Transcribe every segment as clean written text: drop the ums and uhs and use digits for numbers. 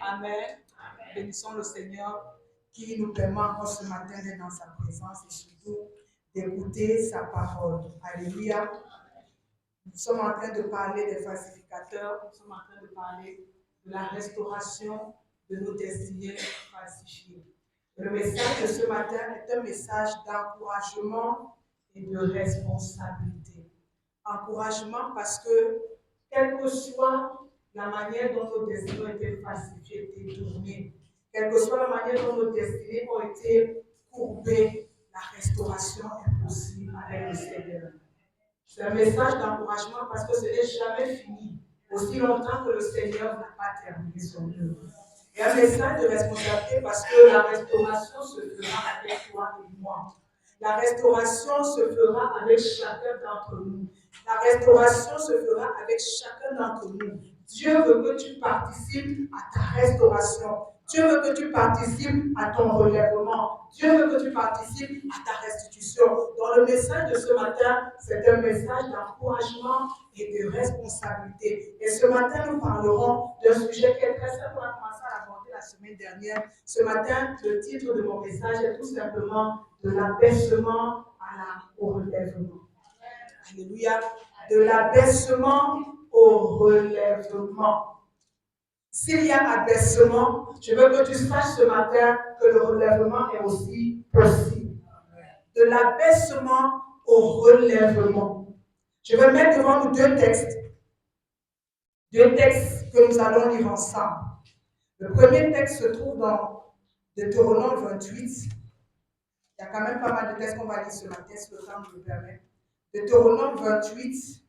Amen. Bénissons le Seigneur qui nous permet encore ce matin d'être dans sa présence et surtout d'écouter sa parole. Alléluia. Nous sommes en train de parler des falsificateurs, nous sommes en train de parler de la restauration de nos destinées falsifiées. Le message de ce matin est un message d'encouragement et de responsabilité. Encouragement parce que, quelle que soit la manière dont nos destinées ont été falsifiées, détournées, quelle que soit la manière dont nos destinées ont été courbées, la restauration est possible avec le Seigneur. C'est un message d'encouragement parce que ce n'est jamais fini, aussi longtemps que le Seigneur n'a pas terminé son œuvre. Et un message de responsabilité parce que la restauration se fera avec toi et moi. La restauration se fera avec chacun d'entre nous. La restauration se fera avec chacun d'entre nous. Dieu veut que tu participes à ta restauration. Dieu veut que tu participes à ton relèvement. Dieu veut que tu participes à ta restitution. Dans le message de ce matin, c'est un message d'encouragement et de responsabilité. Et ce matin, nous parlerons d'un sujet qui est très simple. On a commencé à l'aborder la semaine dernière. Ce matin, le titre de mon message est tout simplement de l'abaissement au relèvement. Alléluia. De l'abaissement au relèvement. S'il y a abaissement, je veux que tu saches ce matin que le relèvement est aussi possible. De l'abaissement au relèvement. Je vais mettre devant nous deux textes que nous allons lire ensemble. Le premier texte se trouve dans Deutéronome 28. Il y a quand même pas mal de textes qu'on va lire ce matin, si le temps nous le permet. Deutéronome 28,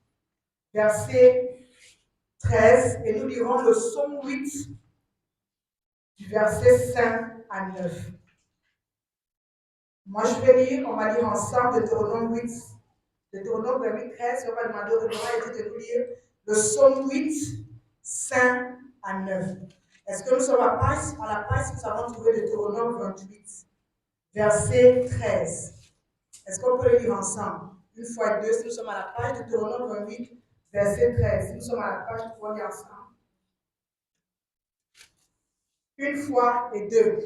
verset 13, et nous lirons le psaume 8, du verset 5 à 9. Moi, je vais lire, on va lire ensemble Deutéronome 8, Deutéronome 28, 13, et on va demander au Révérend de nous lire le psaume 8, 5 à 9. Est-ce que nous sommes à la page, nous avons trouvé Deutéronome 28, verset 13. Est-ce qu'on peut le lire ensemble? Une fois et deux, si nous sommes à la page Deutéronome 28, verset 13. Si nous sommes à la page, nous pouvons lire ensemble. Une fois et deux.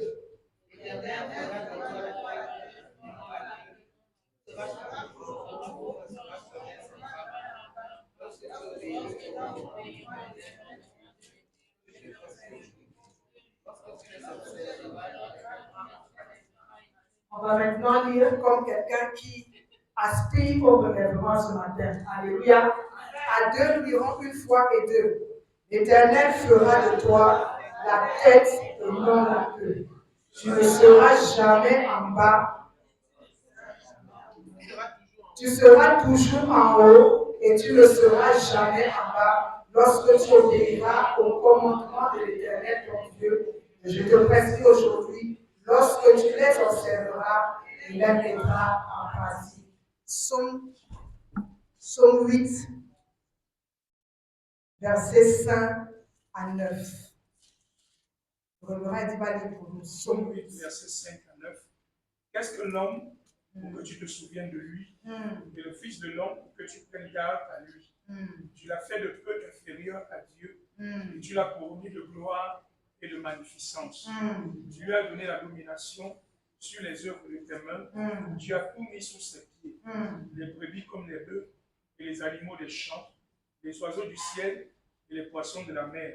On va maintenant lire comme quelqu'un qui aspire au relèvement ce matin. Alléluia. À deux, nous lirons une fois et deux. L'Éternel fera de toi la tête et non la queue. Tu ne seras jamais en bas. Tu seras toujours en haut et tu ne seras jamais en bas lorsque tu obéiras au commandement de l'Éternel ton Dieu. Je te prescris aujourd'hui, lorsque tu les observeras, il les mettra en pratique. Psaume 8, versets 5 à 9. Le Révérend dit va lire pour nous. Psaume 8, versets 5 à 9. Qu'est-ce que l'homme pour que tu te souviennes de lui, et le fils de l'homme pour que tu prennes garde à lui. Tu l'as fait de peu inférieur à Dieu, et tu l'as couronné de gloire et de magnificence. Tu lui as donné la domination sur les œuvres de tes mains. Tu as tout mis sous ses pieds, les brebis comme les bœufs, et les animaux des champs, les oiseaux du ciel et les poissons de la mer,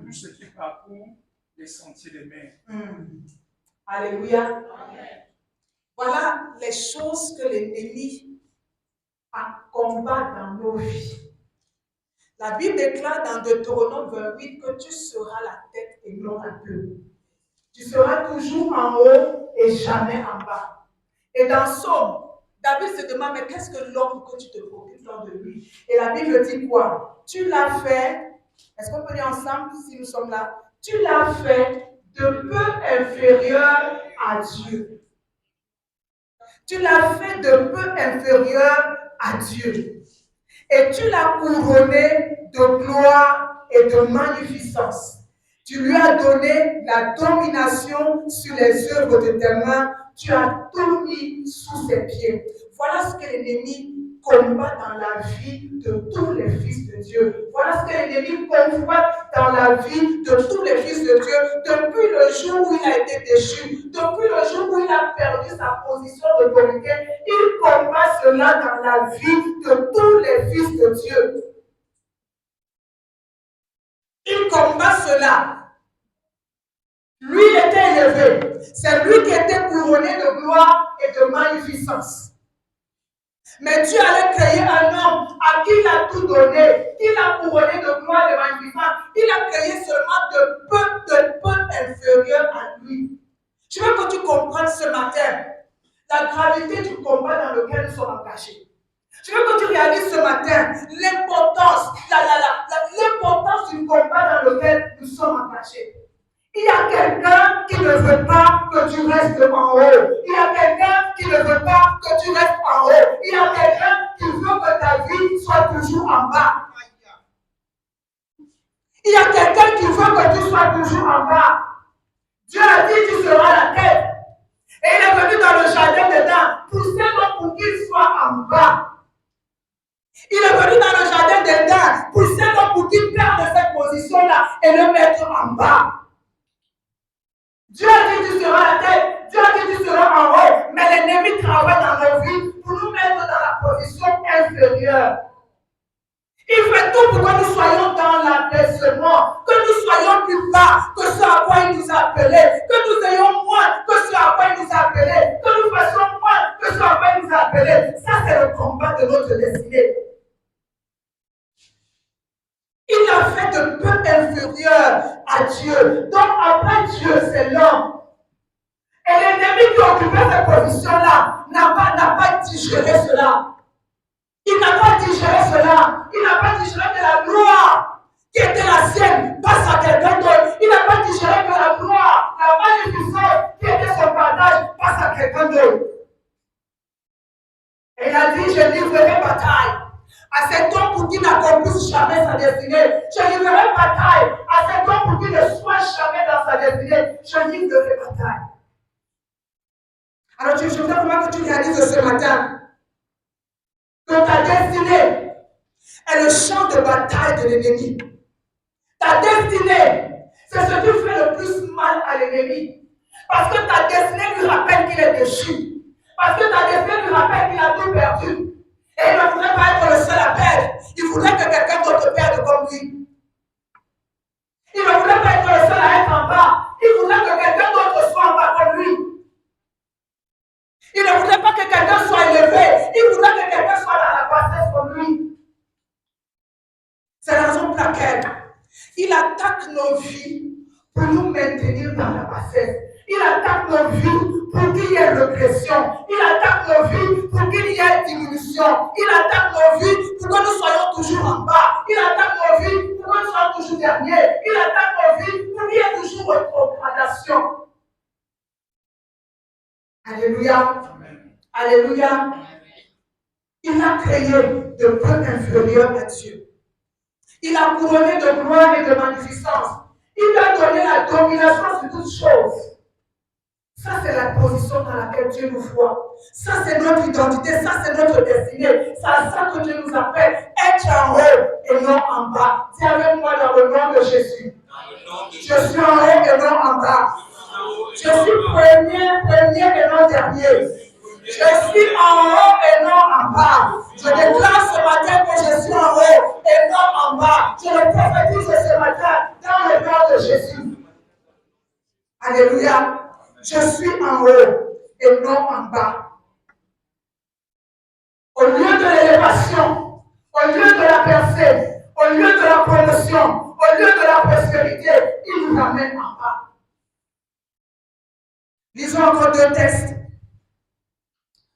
tout ce qui parcourt les sentiers des mers. Alléluia. Amen. Voilà les choses que l'ennemi combat dans nos vies. La Bible déclare dans Deutéronome 28 que tu seras la tête et non la queue. Tu seras toujours en haut et jamais en bas. Et dans Somme, David se demande, mais qu'est-ce que l'homme que tu te préoccupes de lui? Et la Bible dit quoi? Tu l'as fait, est-ce qu'on peut dire ensemble si nous sommes là? Tu l'as fait de peu inférieur à Dieu. Tu l'as fait de peu inférieur à Dieu. Et tu l'as couronné de gloire et de magnificence. Tu lui as donné la domination sur les œuvres de tes mains. Tu as tout mis sous ses pieds. Voilà ce que l'ennemi combat dans la vie de tous les fils de Dieu. Voilà ce que l'ennemi convoite dans la vie de tous les fils de Dieu depuis le jour où il a été déchu, depuis le jour où il a perdu sa position d'autorité. Il combat cela dans la vie de tous les fils de Dieu. Il combat cela. Lui, il était élevé. C'est lui qui était couronné de gloire et de magnificence. Mais Dieu allait créer un homme à qui il a tout donné, qu'il a couronné de gloire et de magnificence. Il a créé seulement de peu inférieur à lui. Je veux que tu comprennes ce matin la gravité du combat dans lequel nous sommes engagés. Je veux que tu réalises ce matin l'importance, l'importance du combat dans lequel nous sommes engagés. Il y a quelqu'un qui ne veut pas que tu restes en haut. Il y a quelqu'un qui ne veut pas que tu restes en haut. Il y a quelqu'un qui veut que ta vie soit toujours en bas. Il y a quelqu'un qui veut que tu sois toujours en bas. Dieu a dit tu seras la tête. Et il est venu dans le jardin d'Éden pour qu'il soit en bas. Il est venu dans le jardin d'Éden pour qu'il perde cette position-là et le mettre en bas. Dieu a dit tu seras la tête, Dieu a dit tu seras en haut, mais l'ennemi travaille dans nos vies pour nous mettre dans la position inférieure. Il fait tout pour que nous soyons dans l'abaissement, que nous soyons plus bas que ce à quoi il nous a appelés, que nous ayons moins que ce à quoi il nous a appelés, que nous fassions moins que ce à quoi il nous a appelés. Ça, c'est le combat de notre destinée. Il a fait de peu inférieur à Dieu. Donc après Dieu, c'est l'homme. Et l'ennemi qui occupait cette position-là n'a pas digéré cela. Il n'a pas digéré cela. Il n'a pas digéré que la gloire qui était la sienne passe à quelqu'un d'autre. Il n'a pas digéré que la gloire, la magnificence qui était son partage passe à quelqu'un d'autre. Et il a dit, je livrerai bataille à cet homme pour qu'il n'accomplisse jamais sa destinée. Je livrerai bataille à cet homme pour qu'il ne soit jamais dans sa destinée. Je livrerai bataille. Alors je voudrais vraiment que tu réalises ce matin que ta destinée est le champ de bataille de l'ennemi. Ta destinée, c'est ce qui fait le plus mal à l'ennemi. Parce que ta destinée lui rappelle qu'il est déchu. Parce que ta destinée lui rappelle qu'il a tout perdu. Et il ne voudrait pas être le seul à perdre. Il voudrait que quelqu'un d'autre perde comme lui. Il ne voudrait pas être le seul à être en bas. Il voudrait que quelqu'un d'autre soit en bas comme lui. Il ne voudrait pas que quelqu'un soit élevé. Il voudrait que quelqu'un soit dans la bassesse comme lui. C'est la raison pour laquelle il attaque nos vies pour nous maintenir dans la bassesse. Il attaque nos vies pour qu'il y ait régression. Il attaque nos vies pour qu'il y ait diminution. Il attaque nos vies pour que nous soyons toujours en bas. Il attaque nos vies pour que nous soyons toujours derniers. Il attaque nos vies pour qu'il y ait toujours rétrogradation. Alléluia. Alléluia. Il a créé de peu inférieur à Dieu. Il a couronné de gloire et de magnificence. Il a donné la domination sur toutes choses. Ça, c'est la position dans laquelle Dieu nous voit. Ça, c'est notre identité. Ça, c'est notre destinée. C'est à ça que Dieu nous appelle. Être en haut et non en bas. Dis avec moi dans le nom de Jésus. Je suis en haut et non en bas. Je suis premier et non dernier. Je suis en haut et non en bas. Je déclare ce matin que je suis en haut et non en bas. Je le prophétise ce matin dans le nom de Jésus. Alléluia. Je suis en haut et non en bas. Au lieu de l'élévation, au lieu de la percée, au lieu de la promotion, au lieu de la prospérité, il nous amène en bas. Lisons encore deux textes.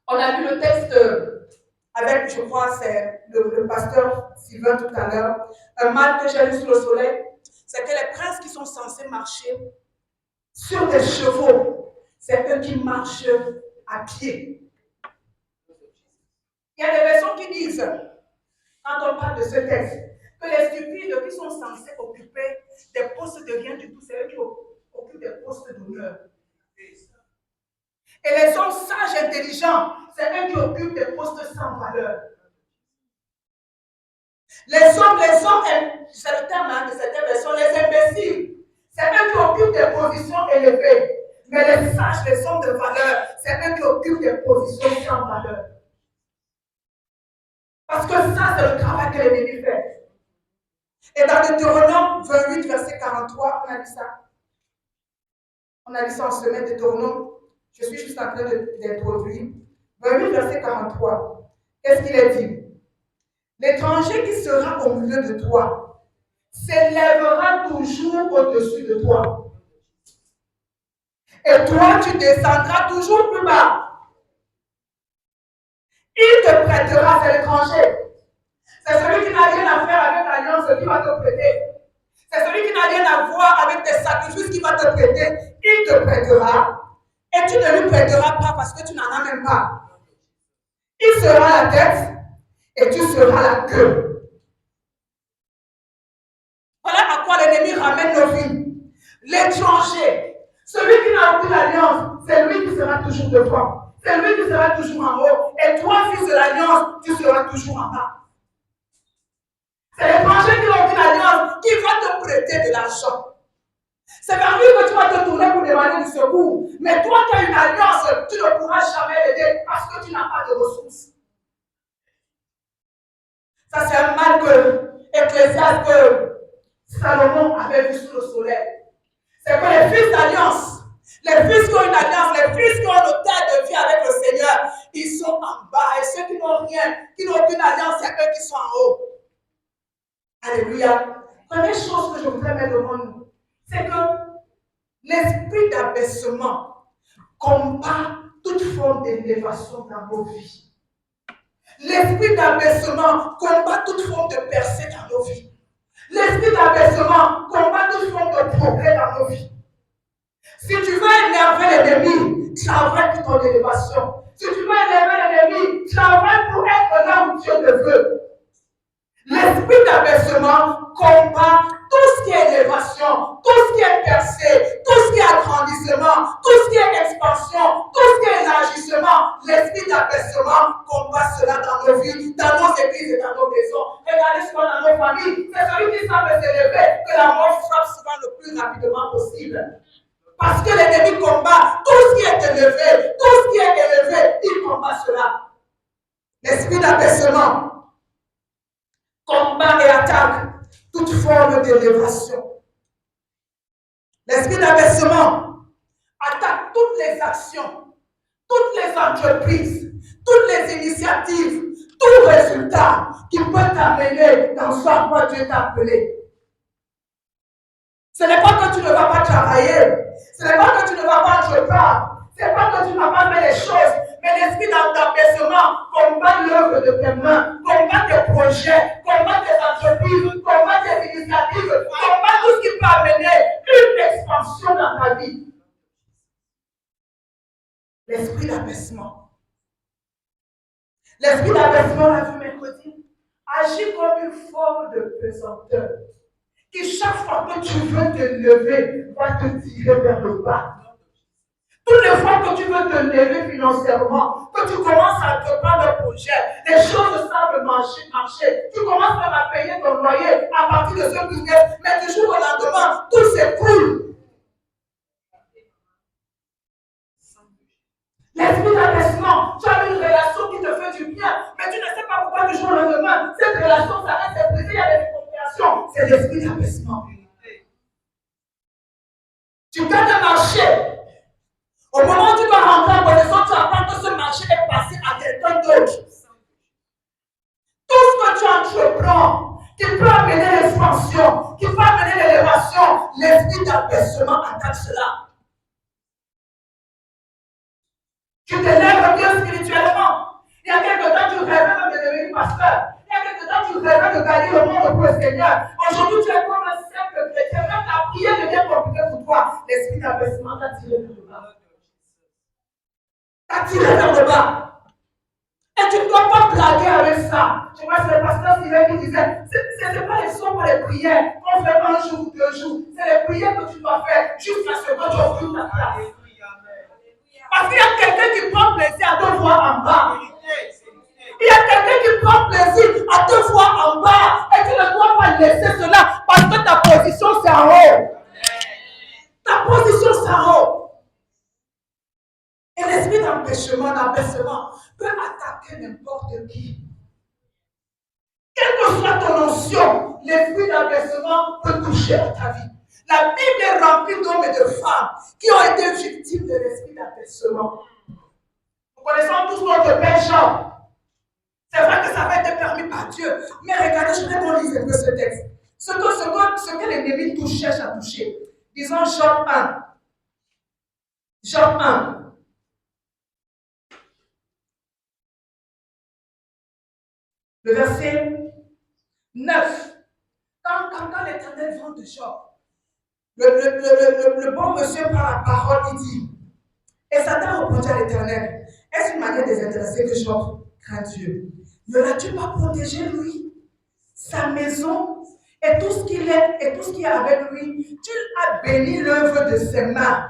On a lu le texte avec, je crois, c'est le pasteur Sylvain tout à l'heure. Un mal que j'ai lu sous le soleil, c'est que les princes qui sont censés marcher sur des chevaux, c'est eux qui marchent à pied. Il y a des versions qui disent, quand on parle de ce texte, que les stupides qui sont censés occuper des postes de rien du tout, c'est eux qui occupent des postes d'honneur. Et les hommes sages et intelligents, c'est eux qui occupent des postes sans valeur. Les hommes, c'est le terme de cette version, les imbéciles. C'est eux qui occupent des positions élevées. Mais les sages, les hommes de valeur, c'est eux qui occupent des positions sans valeur. Parce que ça, c'est le travail que l'ennemi fait. Et dans Deutéronome 28, verset 43, on a dit ça. On a dit ça en semaine de Deutéronome. Je suis juste en train d'introduire. 28, verset 43. Qu'est-ce qu'il est dit? L'étranger qui sera au milieu de toi s'élèvera toujours au-dessus de toi. Et toi, tu descendras toujours plus bas. Il te prêtera, c'est l'étranger. C'est celui qui n'a rien à faire avec l'alliance qui va te prêter. C'est celui qui n'a rien à voir avec tes sacrifices qui va te prêter. Il te prêtera. Et tu ne lui prêteras pas parce que tu n'en as même pas. Il sera la tête et tu seras la queue. Voilà à quoi l'ennemi ramène nos vies. L'étranger, celui qui n'a aucune alliance, c'est lui qui sera toujours devant. C'est lui qui sera toujours en haut. Et toi, fils de l'alliance, tu seras toujours en bas. C'est l'étranger qui n'a aucune alliance qui va te prêter de l'argent. C'est vers lui que tu vas te tourner pour demander du secours. Mais toi qui as une alliance, tu ne pourras jamais l'aider parce que tu n'as pas de ressources. Ça, c'est un mal que Ecclésiaste, que Salomon avait vu sous le soleil. C'est que les fils d'alliance, les fils qui ont une alliance, les fils qui ont une terre de vie avec le Seigneur, ils sont en bas. Et ceux qui n'ont rien, qui n'ont aucune alliance, c'est eux qui sont en haut. Alléluia. Première chose que je voudrais mettre devant nous, c'est que l'esprit d'abaissement combat toute forme d'élévation dans nos vies. L'esprit d'abaissement combat toute forme de percée dans nos vies. L'esprit d'abaissement combat toute forme de progrès dans nos vies. Si tu veux énerver l'ennemi, travaille pour ton élévation. Si tu veux énerver l'ennemi, travaille pour être là où Dieu te veut. L'esprit d'abaissement combat tout ce qui est élévation, tout ce qui est percée, tout ce qui est agrandissement, tout ce qui est expansion, tout ce qui est élargissement. L'esprit d'abaissement combat cela dans nos vies, dans nos églises et dans nos maisons. Regardez souvent dans nos familles. C'est celui qui semble s'élever que la mort frappe souvent le plus rapidement possible. Parce que l'ennemi combat tout ce qui est élevé, tout ce qui est élevé, il combat cela. L'esprit d'abaissement combat et attaque toute forme d'élévation. L'esprit d'abaissement attaque toutes les actions, toutes les entreprises, toutes les initiatives, tout résultat qui peut t'amener dans ce à quoi Dieu t'a appelé. Ce n'est pas que tu ne vas pas travailler, ce n'est pas que tu ne vas pas entreprendre, ce n'est pas que tu ne vas pas faire les choses, mais l'esprit d'abaissement combat l'œuvre de tes mains, combat tes projets, combat tes entreprises, combat tes initiatives, combat tout ce qui peut amener une expansion dans ta vie. L'esprit d'abaissement. L'esprit d'abaissement, on l'a vu mercredi, agit comme une forme de pesanteur qui chaque fois que tu veux te lever, va te tirer vers le bas. Toutes les fois que tu veux te lever financièrement, que tu commences à entreprendre un projet, les choses semblent marcher. Tu commences même à payer ton loyer à partir de ce business, mais du jour au lendemain, tout s'écroule. L'esprit d'abaissement, tu as une relation qui te fait du bien, mais tu ne sais pas pourquoi du jour au lendemain, cette relation s'arrête, c'est brisé, il y a des incompréhensions. C'est l'esprit d'abaissement. Tu gagnes un marché. Au moment où tu vas rentrer en connaissance, tu apprends que ce marché est passé à quelqu'un d'autre. Tout ce que tu entreprends, qui peut amener l'expansion, qui peut amener l'élévation, l'esprit d'abaissement attaque cela. Tu t'élèves bien spirituellement. Il y a quelque temps, tu rêvais même de devenir pasteur. Il y a quelque temps, tu rêvais de gagner le monde pour le Seigneur. Aujourd'hui, tu es comme un simple chrétien. Même la prière devient compliquée pour toi. L'esprit d'abaissement t'a tiré vers le bas. T'a tiré vers le bas. Et tu ne dois pas blaguer avec ça. Tu vois, c'est le pasteur Sylvain qui disait, ce n'est pas les sons pour les prières qu'on fait un jour ou 2 jours. C'est les prières que tu dois faire jusqu'à ce que tu occupes ta place. Parce qu'il y a quelqu'un qui prend plaisir à te voir en bas. Il y a quelqu'un qui prend plaisir à te voir en bas et tu ne dois pas laisser cela parce que ta position c'est en haut. Ta position c'est en haut. Et l'esprit d'empêchement, d'abaissement peut attaquer n'importe qui. Quelle que soit ton notion, l'esprit d'abaissement peut toucher à ta vie. La Bible est remplie d'hommes et de femmes qui ont été victimes de l'esprit d'abaissement. Nous connaissons tous notre Père Jean. C'est vrai que ça avait été permis par Dieu. Mais regardez, je vais vous lire un peu ce texte. Ce que l'ennemi touche, cherche à toucher. Disons Jean 1. Jean 1. Le verset 9. Quand l'Éternel vend de Job, le bon monsieur prend la parole, il dit, et Satan répondit à l'Éternel, est-ce une manière désintéressée que Job craint Dieu? Ne l'as-tu pas protégé, lui, sa maison, et tout ce qu'il est, et tout ce qu'il y a avec lui? Tu as béni l'œuvre de ses mains,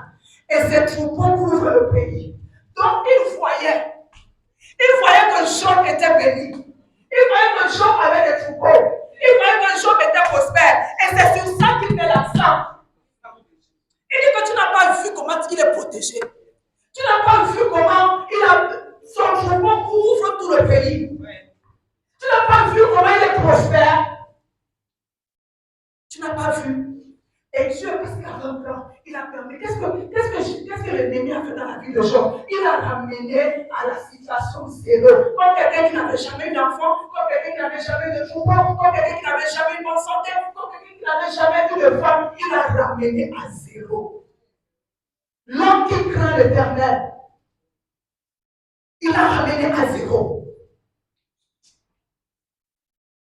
et ses troupeaux couvrent le pays. Donc, il voyait que Job était béni. Il voyait que Job avait des troupeaux. Il voyait que Job était prospère. Et c'est sur ça qu'il met l'accent. Il dit que tu n'as pas vu comment il est protégé. Tu n'as pas vu comment son troupeau couvre tout le pays. Tu n'as pas vu comment il est prospère. Tu n'as pas vu. Et Dieu, parce qu'il avait un plan, il a permis. Qu'est-ce que l'ennemi a fait dans la vie de Job? Il a ramené à la situation zéro. Comme quelqu'un qui n'avait jamais eu d'enfant, comme quelqu'un qui n'avait jamais eu de troupeau, comme quelqu'un qui n'avait jamais eu de bonne santé, comme quelqu'un qui n'avait jamais eu de femme, il a ramené à zéro. L'homme qui craint l'Éternel, il a ramené à zéro.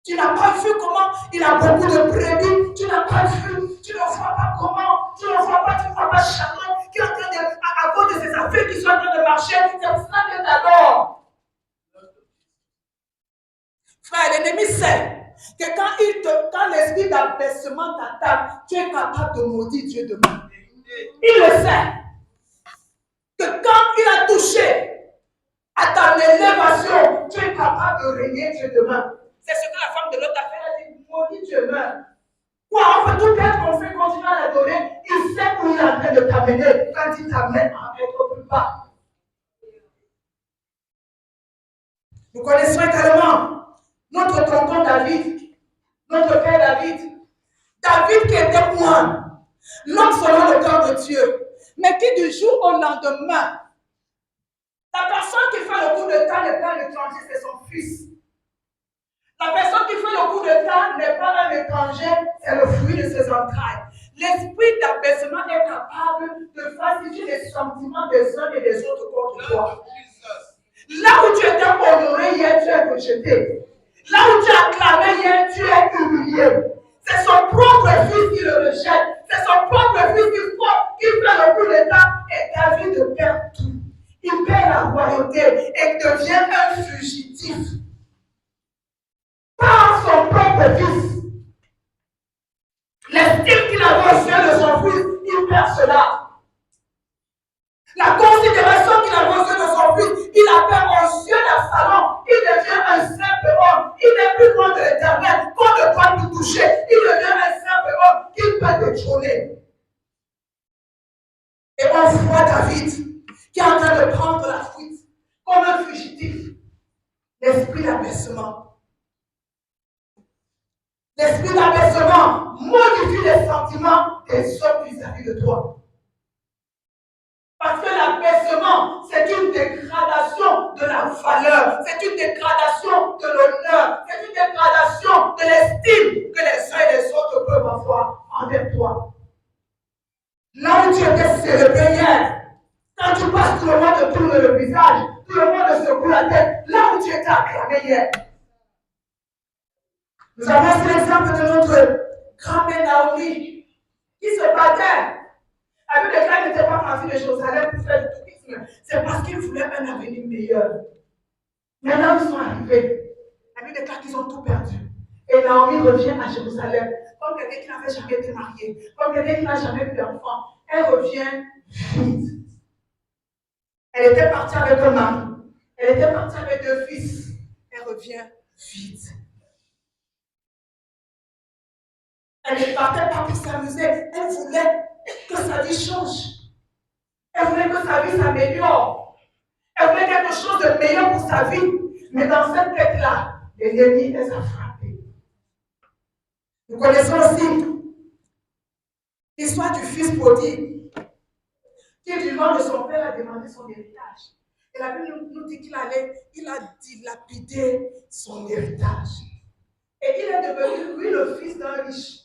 Tu n'as pas vu comment il a beaucoup de brebis. Tu n'as pas vu. Tu ne vois pas comment. Tu ne vois pas Charlotte qui est en train de, à cause de ses affaires qui sont en train de marcher. C'est pour ça que d'abord. Frère, l'ennemi sait que quand l'esprit d'abaissement t'attaque, tu es capable de maudire Dieu demain. Il le sait. Que quand il a touché à ta élévation, tu es capable de régner Dieu demain. C'est ce que la femme de l'autre a fait. Elle a dit, maudit Dieu meurt. Quoi, on peut tout perdre, on fait continuer à l'adorer. Il sait où il est en train de t'amener quand il t'amène à être plus bas. Nous connaissons également notre tonton David, notre père David. David qui était moine, l'homme selon le cœur de Dieu, mais qui du jour au lendemain, la personne qui fait le coup de temps n'est pas un étranger, c'est son fils. La personne qui fait le coup de temps n'est pas un étranger, c'est le fruit de ses entrailles. L'esprit d'abaissement est capable de falsifier les sentiments des uns et des autres contre toi. Là où tu étais honoré hier, tu es rejeté. Là où tu as clamé hier, tu es humilié. C'est son propre fils qui le rejette. C'est son propre fils qui fait le coup de temps et David perd tout. Il perd la royauté et devient un fugitif. Par son propre fils. L'estime qu'il a reçue de son fils, il perd cela. La considération qu'il a reçue de son fils, il a perd aux yeux d'Absalom. Il devient un simple homme. Il n'est plus loin de l'Éternel. Qu'on ne peut plus toucher. Il devient un simple homme qui peut détrôner. Et on voit David qui est en train de prendre la fuite comme un fugitif. L'esprit d'abaissement. L'esprit d'abaissement modifie les sentiments des hommes vis-à-vis de toi. Parce que l'abaissement, c'est une dégradation de la valeur, c'est une dégradation de l'honneur, c'est une dégradation de l'estime que les uns et les autres peuvent avoir envers toi. Là où tu étais célébré hier, quand tu passes, tout le monde te tourne le visage, tout le monde te secoue la tête, là où tu étais acclamé hier. Nous avons aussi l'exemple de notre grand-mère Naomi qui se battait. La Bible déclare qu'il n'était pas parti de Jérusalem pour faire du tourisme. C'est parce qu'il voulait un avenir meilleur. Maintenant, ils sont arrivés. La Bible déclare qu'ils ont tout perdu. Et Naomi revient à Jérusalem. Comme quelqu'un qui n'avait jamais été marié. Comme quelqu'un qui n'a jamais eu d'enfant. Elle revient vide. Elle était partie avec un mari. Elle était partie avec 2 fils. elle revient vite. Elle ne partait pas pour s'amuser. Elle voulait que sa vie change. Elle voulait que sa vie s'améliore. Elle voulait quelque chose de meilleur pour sa vie. Mais dans cette quête-là, l'ennemi les a frappés. Nous connaissons aussi l'histoire du fils prodigue qui, du nom de son père, a demandé son héritage. Et la Bible nous dit qu'il a dilapidé son héritage. Et il est devenu, lui, le fils d'un riche.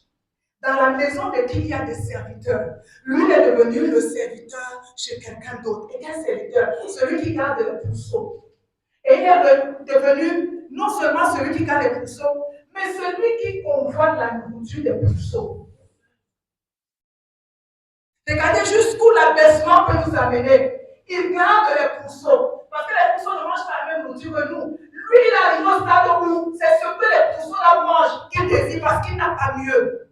Dans la maison de qui il y a des serviteurs. Lui, il est devenu le serviteur chez quelqu'un d'autre. Et quel serviteur? Celui qui garde les pourceaux. Et il est devenu non seulement celui qui garde les pourceaux, mais celui qui convoite la nourriture des pourceaux. Regardez jusqu'où l'abaissement peut nous amener. Il garde les pourceaux. Parce que les pourceaux ne mangent pas la même nourriture que nous. Lui, il arrive au stade où c'est ce que les pourceaux-là mangent qu'il désire parce qu'il n'a pas mieux.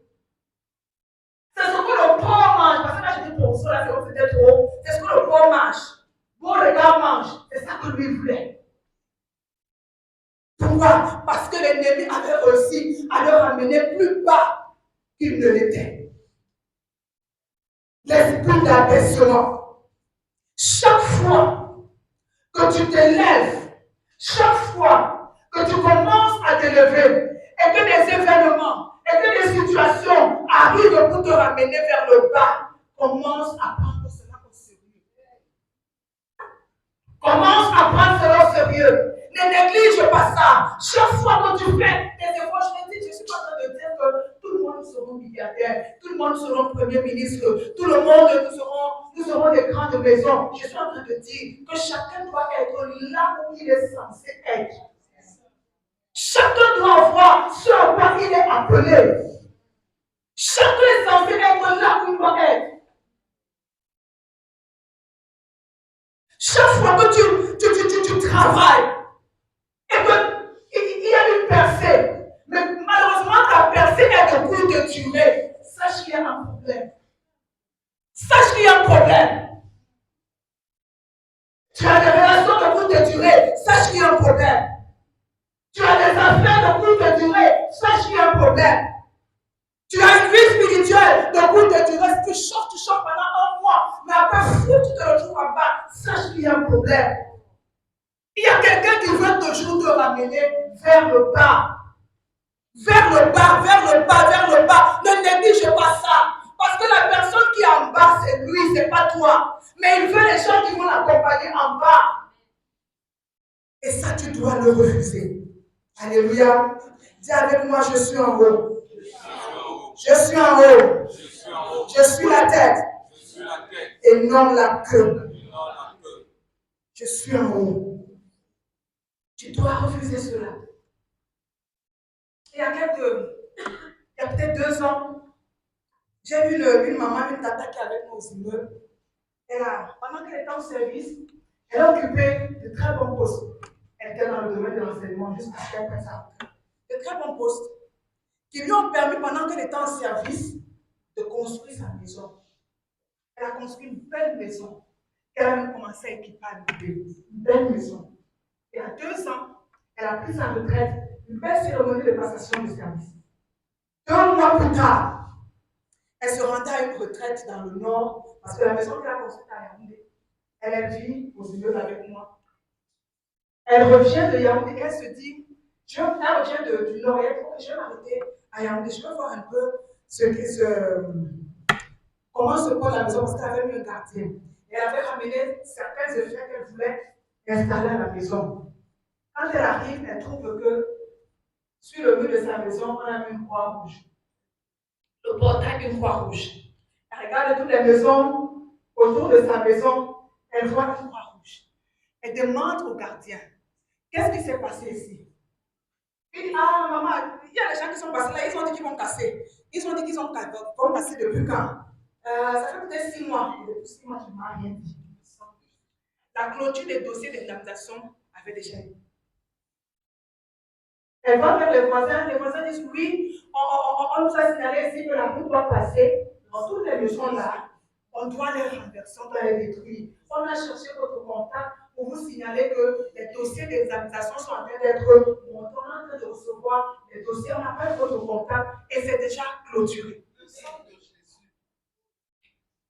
C'est ce que le porc mange. Parce que là, je dis pourceau, là, c'est peut-être trop. C'est ce que le porc mange. Vos regards mangent. C'est ça que lui voulait. Pourquoi? Parce que l'ennemi avait réussi à le ramener plus bas qu'il ne l'était. L'esprit d'abaissement. Chaque fois que tu te lèves, chaque fois que tu commences à te lever, et que des événements, et que des situations arrivent pour te ramener vers le bas, commence à prendre cela au sérieux. Commence à prendre cela au sérieux. Ne néglige pas ça. Chaque fois que tu fais des efforts, je ne suis pas en train de dire que tout le monde sera milliardaire, tout le monde sera premier ministre, tout le monde, nous serons des grandes maisons. Je suis en train de dire que chacun doit être là où il est censé être. Chacun doit avoir ce à quoi il est appelé. Chacun est censé être là où il doit être. Chaque fois que tu travailles et qu'il y a une percée, mais malheureusement ta percée est de courte durée, sache qu'il y a un problème. Sache qu'il y a un problème. Tu as des relations de courte durée, sache qu'il y a un problème. Tu as des affaires de courte durée, sache qu'il y a un problème. Tu as une vie spirituelle de courte durée, tu chantes pendant un mois, mais après, tu te retrouves en bas, sache qu'il y a un problème. Il y a quelqu'un qui veut toujours te ramener vers le bas. Vers le bas, vers le bas, vers le bas. Ne néglige pas ça. Parce que la personne qui est en bas, c'est lui, c'est pas toi. Mais il veut les gens qui vont l'accompagner en bas. Et ça, tu dois le refuser. Alléluia. Dis avec moi, je suis en haut. Je suis en haut. Je suis la tête. Et non la queue. Je suis en haut. Tu dois refuser cela. Il y a peut-être 2 ans, j'ai vu une maman, une tata qui est avec nous aux immeubles. Pendant qu'elle était en service, elle a occupé de très bons postes. Elle était dans le domaine de l'enseignement jusqu'à ce qu'elle prenne sa retraite. De très bons postes qui lui ont permis, pendant qu'elle était en service, de construire sa maison. Elle a construit une belle maison qu'elle a même commencé à équiper à l'idée. Une belle maison. Et à 2 ans, elle a pris sa retraite, une belle cérémonie de passation de service. 2 mois plus tard, elle se rendait à une retraite dans le nord, parce que la maison qu'elle a construite à Yaoundé, elle vit aux immeubles avec moi. Elle revient de Yaoundé et elle se dit, elle revient du nord, et elle dit, je vais m'arrêter à Yaoundé, je vais voir un peu comment se porte la maison, parce qu'elle avait mis un gardien. Et elle avait ramené certains effets qu'elle voulait installer à la maison. Quand elle arrive, elle trouve que sur le mur de sa maison, on a mis une croix rouge. Le portail d'une croix rouge. Elle regarde toutes les maisons autour de sa maison, elle voit une croix rouge. Elle demande au gardien, qu'est-ce qui s'est passé ici? Il dit, ah maman, il y a des gens qui sont passés là, ils ont dit qu'ils vont casser. Ils ont dit qu'ils vont casser depuis quand? Ça fait peut-être 6 mois. Et depuis 6 mois, je ne m'ai rien dit. La clôture des dossiers d'indemnisation avait déjà été. Elle va vers les voisins disent oui, on nous a signalé ici que la route doit passer dans toutes les maisons là, on doit les renverser, on doit les détruire. On a cherché votre contact pour vous signaler que les dossiers d'examination sont en train d'être montés. On est en train de recevoir les dossiers, on appelle votre contact et c'est déjà clôturé.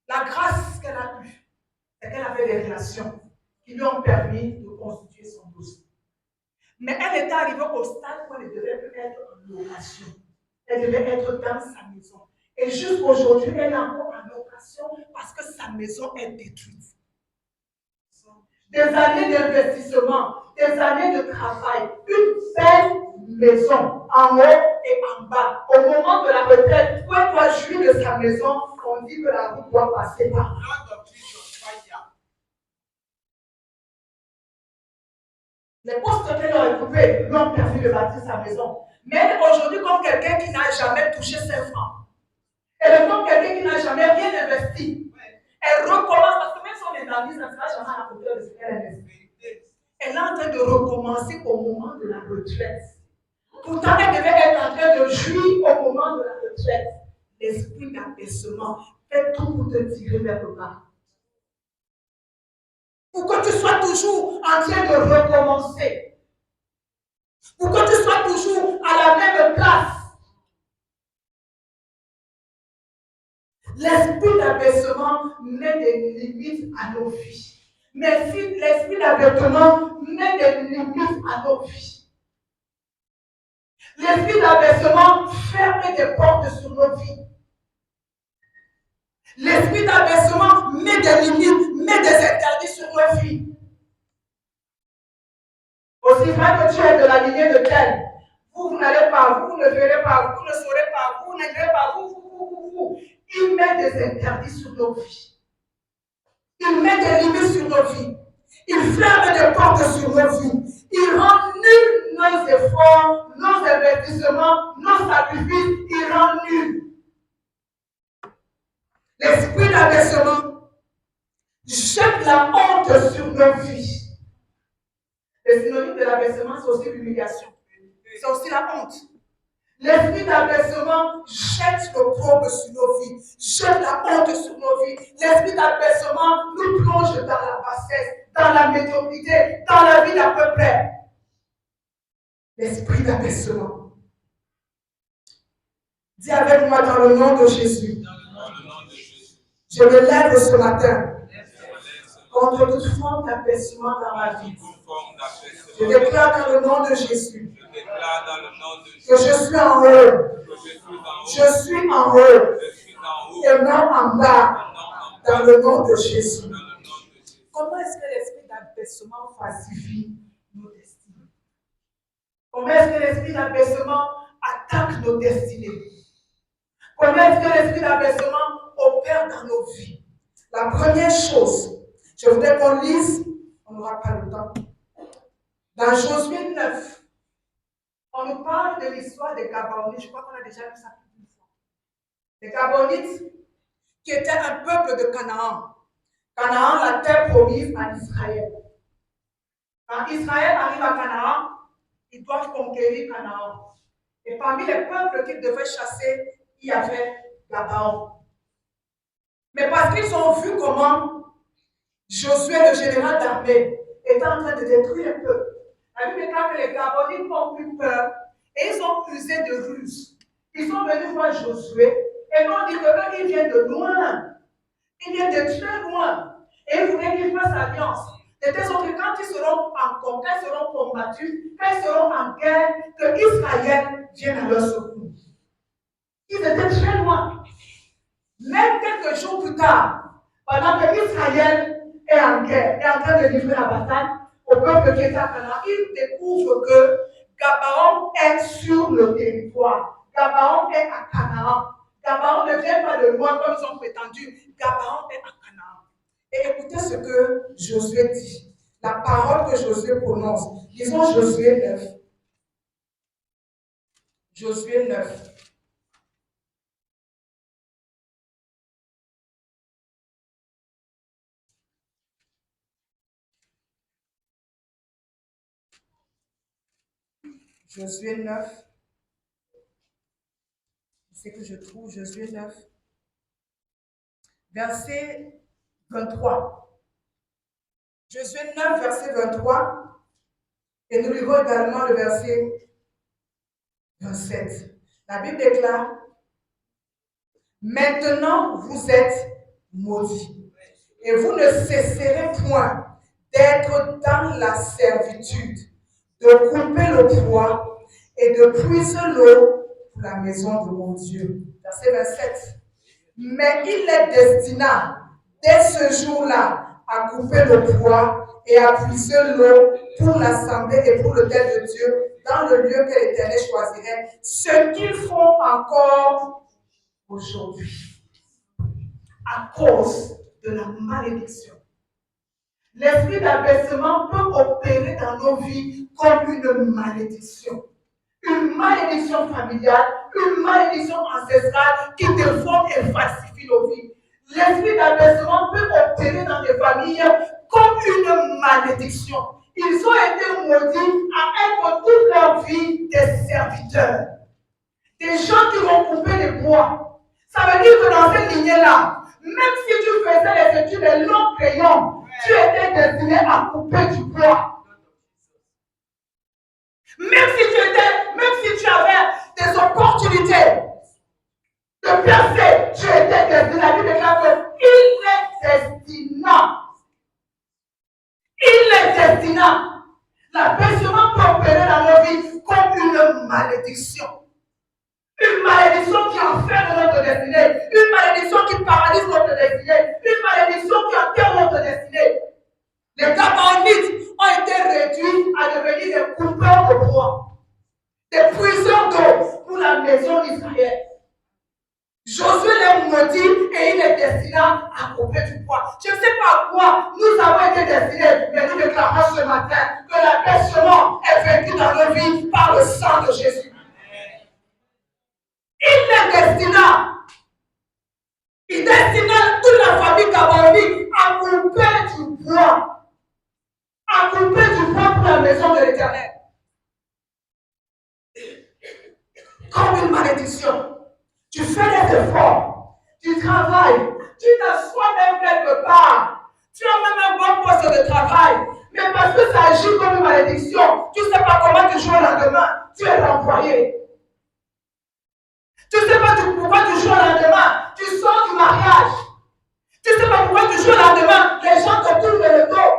La grâce qu'elle a eue, c'est qu'elle avait des relations qui lui ont permis de constituer son dossier. Mais elle était arrivée au stade où elle ne devait plus être en location. Elle devait être dans sa maison. Et jusqu'aujourd'hui, elle est encore en location parce que sa maison est détruite. Des années d'investissement, des années de travail, une belle maison en haut et en bas. Au moment de la retraite, où elle doit jouir de sa maison, on dit que la route doit passer par là. Les postes qu'elle a occupés lui ont permis de bâtir sa maison. Mais elle est aujourd'hui comme quelqu'un qui n'a jamais touché ses francs. Elle est comme quelqu'un qui n'a jamais rien investi. Elle recommence, parce que même si on est dans l'île, ça ne sera jamais à la hauteur de ce qu'elle a investi. Elle est en train de recommencer au moment de la retraite. Pourtant, elle devait être en train de jouir au moment de la retraite. L'esprit d'abaissement fait tout pour te tirer vers le bas. Pour que tu sois toujours en train de recommencer. Pour que tu sois toujours à la même place. L'esprit d'abaissement met des limites à nos vies. Mais si l'esprit d'abaissement met des limites à nos vies. L'esprit d'abaissement ferme des portes sur nos vies. L'esprit d'abaissement met des limites, met des interdits sur nos vies. Aussi vrai que tu es de la lignée de tel, vous n'allez pas, vous ne verrez pas, vous ne saurez pas, vous n'aimerez pas, vous. Il met des interdits sur nos vies. Il met des limites sur nos vies. Il ferme des portes sur nos vies. Il rend nuls nos efforts, nos investissements, nos sacrifices. Il rend nuls. L'esprit d'abaissement jette la honte sur nos vies. Le synonyme de l'abaissement, c'est aussi l'humiliation. C'est aussi la honte. L'esprit d'abaissement jette l'opprobre sur nos vies, jette la honte sur nos vies. L'esprit d'abaissement nous plonge dans la bassesse, dans la médiocrité, dans la vie d'à peu près. L'esprit d'abaissement. Dis avec moi dans le nom de Jésus. Je me lève ce matin contre toute forme d'abaissement dans ma vie. Je déclare dans le nom de Jésus que je suis en haut. Je suis en haut et non en bas dans le nom de Jésus. Comment est-ce que l'esprit d'abaissement falsifie nos destinées? Comment est-ce que l'esprit d'abaissement attaque nos destinées? Comment est-ce que l'esprit d'abaissement opère dans nos vies? La première chose, je voudrais qu'on lise, on n'aura pas le temps. Dans Josué 9, on nous parle de l'histoire des Gabaonites. Je crois qu'on a déjà vu ça une fois. Les Gabaonites, qui étaient un peuple de Canaan. Canaan, la terre promise à Israël. Quand Israël arrive à Canaan, ils doivent conquérir Canaan. Et parmi les peuples qu'ils devaient chasser, il y avait Gabaon. Mais parce qu'ils ont vu comment Josué, le général d'armée, était en train de détruire le peuple, la Bible déclare que les Gabonites ont eu peur et ils ont usé de ruse. Ils sont venus voir Josué et ils ont dit que eux, ils viennent de loin. Ils viennent de très loin. Et ils voulaient qu'ils fassent alliance. De telle sorte que quand ils seront en conquête, ils seront combattus, quand ils seront en guerre, que Israël vienne à leur secours. Ils étaient très loin. Même quelques jours plus tard, pendant que Israël est en guerre, est en train de livrer la bataille au peuple qui est à Canaan, ils découvrent que Gabaon est sur le territoire. Gabaon est à Canaan. Gabaon ne vient pas de loin comme ils ont prétendu. Gabaon est à Canaan. Et écoutez ce que Josué dit. La parole que Josué prononce. Disons Josué 9. Josué 9. Josué 9. C'est que je trouve Josué 9. Verset 23. Josué 9, verset 23. Et nous lirons également le verset 27. La Bible déclare, maintenant vous êtes maudits, et vous ne cesserez point d'être dans la servitude, de couper le bois et de puiser l'eau pour la maison de mon Dieu. Verset 27. Mais il est destiné, dès ce jour-là, à couper le bois et à puiser l'eau pour l'assemblée et pour l'autel de Dieu dans le lieu que l'Éternel choisirait, ce qu'ils font encore aujourd'hui, à cause de la malédiction. L'esprit d'abaissement peut opérer dans nos vies comme une malédiction. Une malédiction familiale, une malédiction ancestrale qui déforme et falsifie nos vies. L'esprit d'abaissement peut opérer dans des familles comme une malédiction. Ils ont été maudits à être toute leur vie des serviteurs. Des gens qui vont couper les bois. Ça veut dire que dans cette lignée-là, même si tu faisais les études de long crayon, tu étais destiné à couper du bois. Même si tu avais des opportunités de percer, tu étais destiné. La Bible déclare qu'il est destiné. Il est destiné. L'abaissement peut opérer dans nos vies comme une malédiction. Une malédiction qui enferme notre destinée. Une malédiction qui paralyse notre destinée. Une malédiction qui enterre notre destinée. Les Gabaonites ont été réduits à devenir des coupeurs de bois, des puiseurs d'eau pour la maison d'Israël. Josué les maudit et il est destiné à couper du bois. Je ne sais pas à quoi nous avons été destinés, mais nous déclarons ce matin que l'abaissement est vaincu dans nos vies par le sang de Jésus. Il est destiné. Il destine toute la famille Gabaonite à couper du bois. À couper du bois pour la maison de l'Éternel. Comme une malédiction. Tu fais des efforts, tu travailles, tu t'assois même quelque part. Tu as même un bon poste de travail. Mais parce que ça agit comme une malédiction, tu ne sais pas comment tu joues le lendemain. Tu es renvoyé. Tu ne sais pas pourquoi tu joues le lendemain. Tu sors du mariage. Tu ne sais pas pourquoi tu joues le lendemain. Les gens te tournent le dos.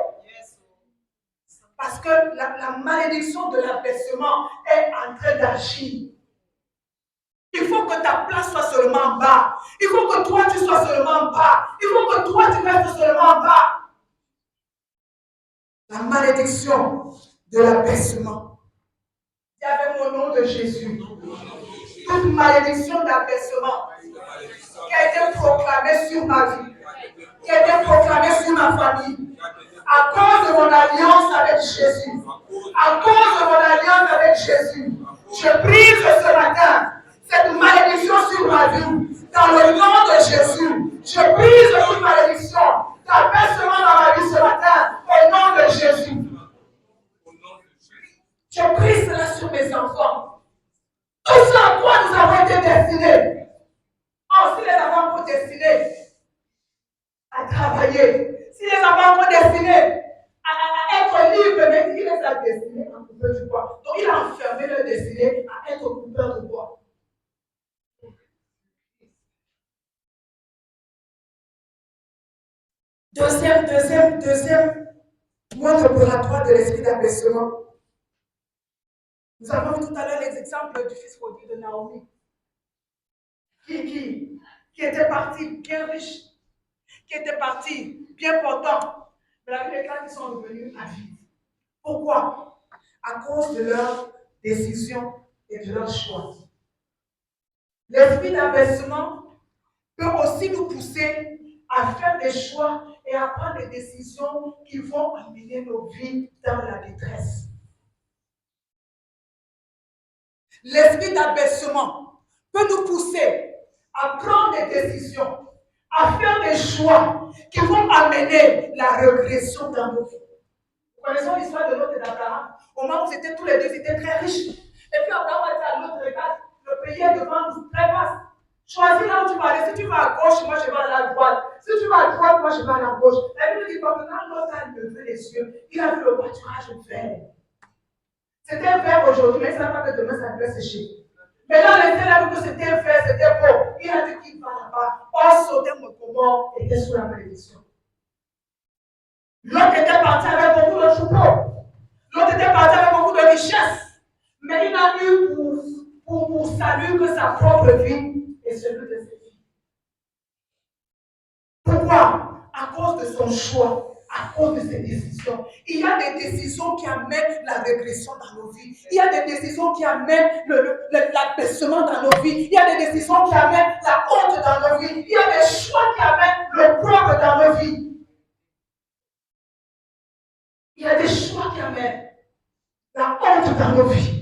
Parce que la malédiction de l'abaissement est en train d'agir. Il faut que ta place soit seulement bas. Il faut que toi, tu sois seulement bas. Il faut que toi, tu restes seulement bas. La malédiction de l'abaissement. Il y avait mon nom de Jésus. Toute malédiction d'abaissement qui a été proclamée sur ma vie, qui a été proclamée sur ma famille, à cause de mon alliance avec Jésus, à cause de mon alliance avec Jésus, je brise ce matin cette malédiction sur ma vie, dans le nom de Jésus. Je brise toute malédiction d'abaissement dans ma vie ce matin, au nom de Jésus. Je brise cela sur mes enfants. Tout ce à quoi nous avons été destinés, si les avons destinés à travailler, si les avons destinés à être libres, mais il les a destinés à couper du bois. Donc il a enfermé leur destinée à être coupeur de bois. Deuxième mode opératoire de l'esprit d'abaissement. Nous avons vu tout à l'heure les exemples du fils prodigue de Naomi, qui était parti bien riche, qui était parti bien portant. Mais la Bible déclare qu'ils sont revenus à vide. Pourquoi? À cause de leurs décisions et de leurs choix. L'esprit d'abaissement peut aussi nous pousser à faire des choix et à prendre des décisions qui vont amener nos vies dans la détresse. L'esprit d'abaissement peut nous pousser à prendre des décisions, à faire des choix qui vont amener la régression dans nos vies. Nous connaissons l'histoire de Lot et d'Abraham. Au moment où tous les deux étaient très riches. Et puis Abraham a dit à l'autre, regarde, le pays est devant nous, très vaste. Choisis là où tu vas aller. Si tu vas à gauche, moi je vais aller à droite. Si tu vas à droite, moi moi je vais à la gauche. La Bible dit que quand l'autre a levé les yeux, il a vu le pâturage vert. C'était vert aujourd'hui, mais il ne savait pas que demain ça devait sécher. Mais là, le ciel a vu que c'était vert, c'était beau. Il a dit qu'il va là-bas. Or, sauter mon comment était sous la malédiction. L'autre était parti avec beaucoup de troupeaux. L'autre était parti avec beaucoup de richesses. Mais il n'a eu pour salut que sa propre vie et celui de ses filles. Pourquoi? À cause de son choix, à cause de ses décisions. Il y a des décisions qui amènent la régression dans nos vies. Il y a des décisions qui amènent l'abaissement dans nos vies. Il y a des décisions qui amènent la honte dans nos vies. Il y a des choix qui amènent le pauvre dans nos vies. Il y a des choix qui amènent la honte dans nos vies.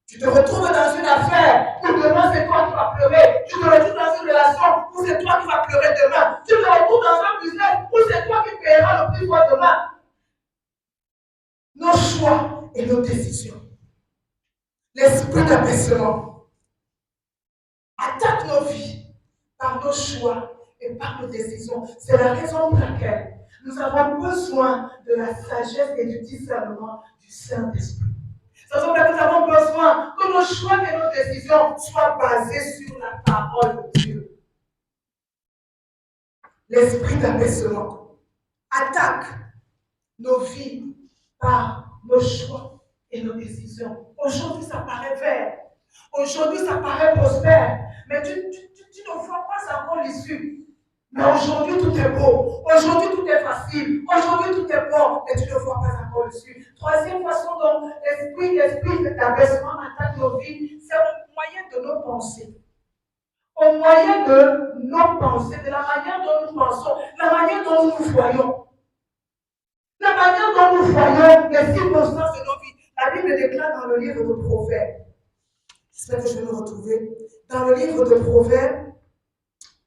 Tu te retrouves dans une affaire où demain c'est toi qui vas pleurer. Tu te retrouves dans une relation où c'est toi qui vas pleurer demain. Tu te retrouves dans un business où c'est toi qui paieras le plus fort demain. Nos choix et nos décisions. L'esprit d'abaissement attaque nos vies par nos choix et par nos décisions. C'est la raison pour laquelle nous avons besoin de la sagesse et du discernement du Saint-Esprit. C'est pour ça que nous avons besoin que nos choix et nos décisions soient basés sur la parole de Dieu. L'esprit d'abaissement attaque nos vies par nos choix et nos décisions. Aujourd'hui, ça paraît vert. Aujourd'hui, ça paraît prospère. Mais tu ne vois pas encore l'issue. Mais aujourd'hui, tout est beau. Aujourd'hui, tout est facile. Aujourd'hui, tout est bon. Mais tu ne vois pas encore l'issue. Troisième façon dont l'esprit d'abaissement attaque nos vies, c'est au moyen de nos pensées. Au moyen de nos pensées, de la manière dont nous pensons, la manière dont nous voyons. La manière dont nous voyons les circonstances de nos vies. La Bible déclare dans le livre de Proverbes. J'espère que je vais me retrouver. Dans le livre de Proverbes,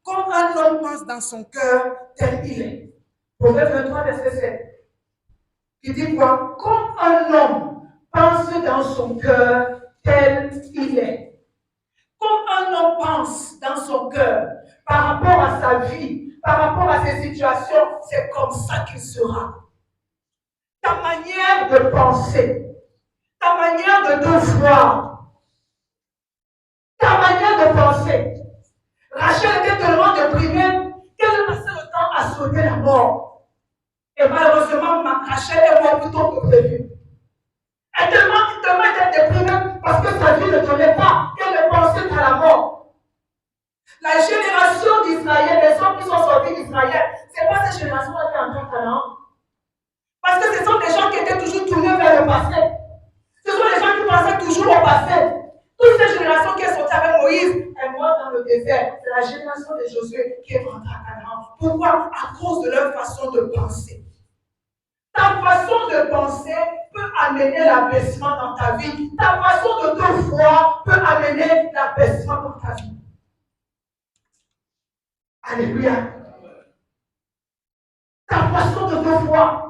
comme un homme pense dans son cœur, tel il est. Proverbe 23, verset 7. Il dit quoi? Comme un homme pense dans son cœur, tel il est. Comme un homme pense dans son cœur, par rapport à sa vie, par rapport à ses situations, c'est comme ça qu'il sera. Ta manière de penser, ta manière de te voir, ta manière de penser. Rachel était tellement déprimée qu'elle passait le temps à souhaiter la mort. Et malheureusement, Rachel est morte plus tôt que prévu. Elle était déprimée parce que sa vie ne tenait pas, qu'elle ne pensait qu'à la mort. La génération d'Israël, les hommes qui sont sortis d'Israël, ce n'est pas cette génération-là qui est entrée en Canaan. Parce que ce sont des gens qui étaient toujours tournés vers le passé. Ce sont des gens qui pensaient toujours au passé. Toute cette génération qui est sortie avec Moïse est morte dans le désert. C'est la génération de Josué qui est rentrée à Canaan. Pourquoi? À cause de leur façon de penser. Ta façon de penser peut amener l'abaissement dans ta vie. Ta façon de te voir peut amener l'abaissement dans ta vie. Alléluia. Ta façon de te voir.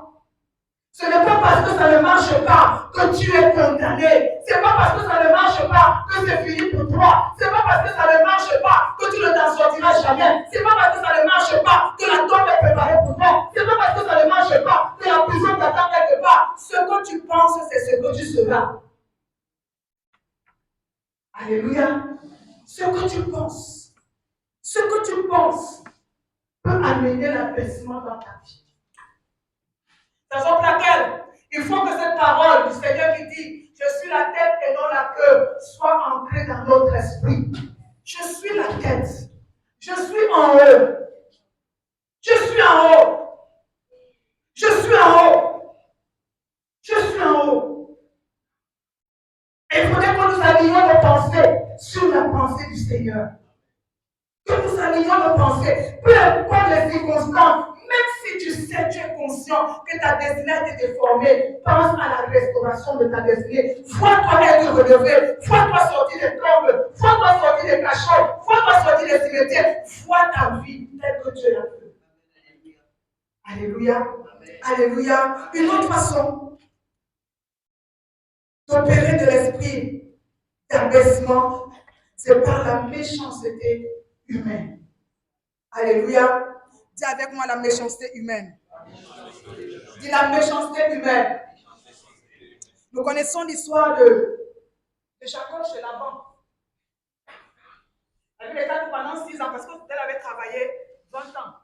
Ce n'est pas parce que ça ne marche pas que tu es condamné. Ce n'est pas parce que ça ne marche pas que c'est fini pour toi. Ce n'est pas parce que ça ne marche pas que tu ne t'en sortiras jamais. Ce n'est pas parce que ça ne marche pas que la tombe est préparée pour toi. Ce n'est pas parce que ça ne marche pas que la prison t'attend quelque part. Ce que tu penses, c'est ce que tu seras. Alléluia. Ce que tu penses peut amener l'abaissement dans ta vie. C'est la raison pour laquelle il faut que cette parole du Seigneur qui dit « Je suis la tête et non la queue » soit ancrée dans notre esprit. Je suis la tête. Je suis en haut. Je suis en haut. Je suis en haut. Je suis en haut. Et il faudrait que nous alignions nos pensées sur la pensée du Seigneur. Que nous alignions nos pensées. Peu importe les circonstances. Même si tu sais, tu es conscient que ta destinée a été déformée, pense à la restauration de ta destinée. Vois-toi être relevé, vois-toi sortir des tombes, vois-toi sortir des cachots, vois-toi sortir des cimetières, vois ta vie telle que Dieu l'a fait. Alléluia. Alléluia. Une autre façon d'opérer de l'esprit d'abaissement, c'est par la méchanceté humaine. Alléluia. Dis avec moi la méchanceté humaine. Dis la méchanceté humaine. Nous connaissons l'histoire de Jacob chez Laban. La Bible est pendant 6 ans, parce qu'elle avait travaillé 20 ans,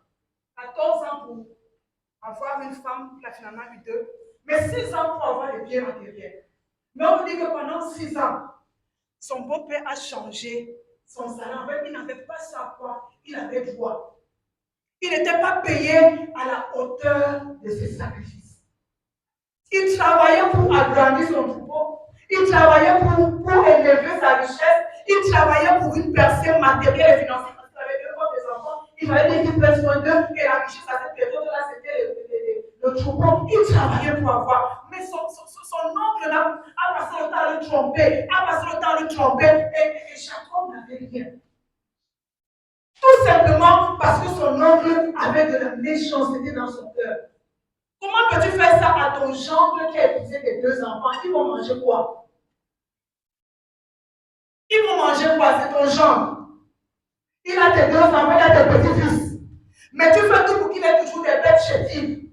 14 ans pour avoir une femme, il a finalement eu 2, mais 6 ans pour avoir les biens matériels. Mais on dit que pendant 6 ans, son beau-père a changé son salaire. En fait, il n'avait pas ça quoi, il avait droit. Il n'était pas payé à la hauteur de ses sacrifices. Il travaillait pour agrandir son troupeau. Il travaillait pour élever sa richesse. Il travaillait pour une personne matérielle et financière. Parce qu'il avait 2 fois des enfants. Il fallait qu'il prenne soin d'eux. Et la richesse à cette période-là, c'était le troupeau. Il travaillait pour avoir. Mais son oncle là, a passé le temps à le tromper. Et Jacob n'avait rien. Tout simplement parce que son oncle avait de la méchanceté dans son cœur. Comment peux-tu faire ça à ton gendre qui a épousé tes 2 enfants? Ils vont manger quoi? Ils vont manger quoi? C'est ton gendre. Il a tes 2 enfants, il a tes petits-fils. Mais tu fais tout pour qu'il ait toujours des bêtes chétives.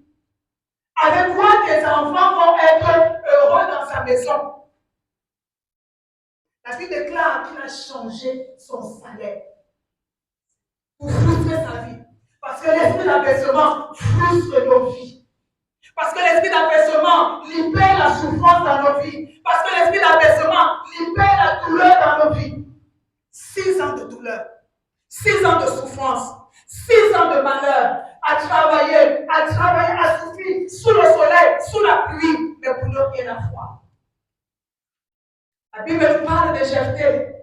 Avec quoi tes enfants vont être heureux dans sa maison? La Bible déclare qu'il a changé son salaire pour frustrer sa vie. Parce que l'esprit d'abaissement frustre nos vies. Parce que l'esprit d'abaissement libère la souffrance dans nos vies. Parce que l'esprit d'abaissement libère la douleur dans nos vies. 6 ans de douleur, 6 ans de souffrance, 6 ans de malheur, à travailler, à souffrir sous le soleil, sous la pluie, mais pour ne rien avoir. La Bible parle de Jephthé.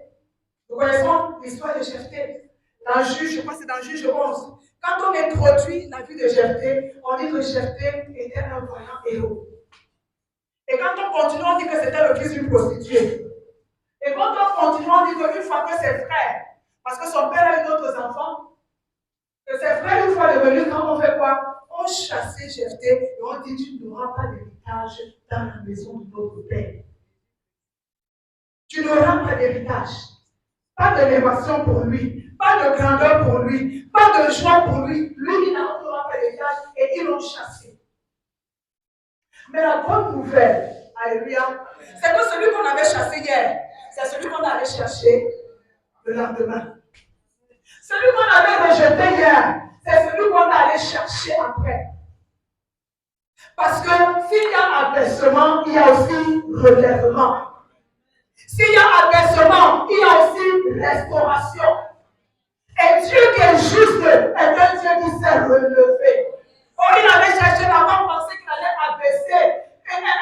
Nous connaissons l'histoire de Jephthé. Dans Juge, je crois que c'est dans Juge 11. Quand on introduit la vie de Jephthé, on dit que Jephthé était un vaillant héros. Et quand on continue, on dit que c'était le fils d'une prostituée. Et quand on continue, on dit qu'une fois que ses frères, parce que son père a eu d'autres enfants, que ses frères, une fois devenus, quand on fait quoi? On chassait Jephthé et on dit tu n'auras pas d'héritage dans la maison de notre père. Tu n'auras pas d'héritage. Pas d'élévation pour lui, pas de grandeur pour lui, pas de joie pour lui. Lui, il n'aura pas d'héritage et ils l'ont chassé. Mais la bonne nouvelle, alléluia, c'est que celui qu'on avait chassé hier, c'est celui qu'on allait chercher le lendemain. Celui qu'on avait rejeté hier, c'est celui qu'on allait chercher après. Parce que s'il y a abaissement, il y a aussi relèvement. S'il y a abaissement, il y a aussi restauration. Et Dieu qui est juste est un Dieu qui s'est relevé. Oh, il avait cherché l'avant, pensé qu'il allait abaisser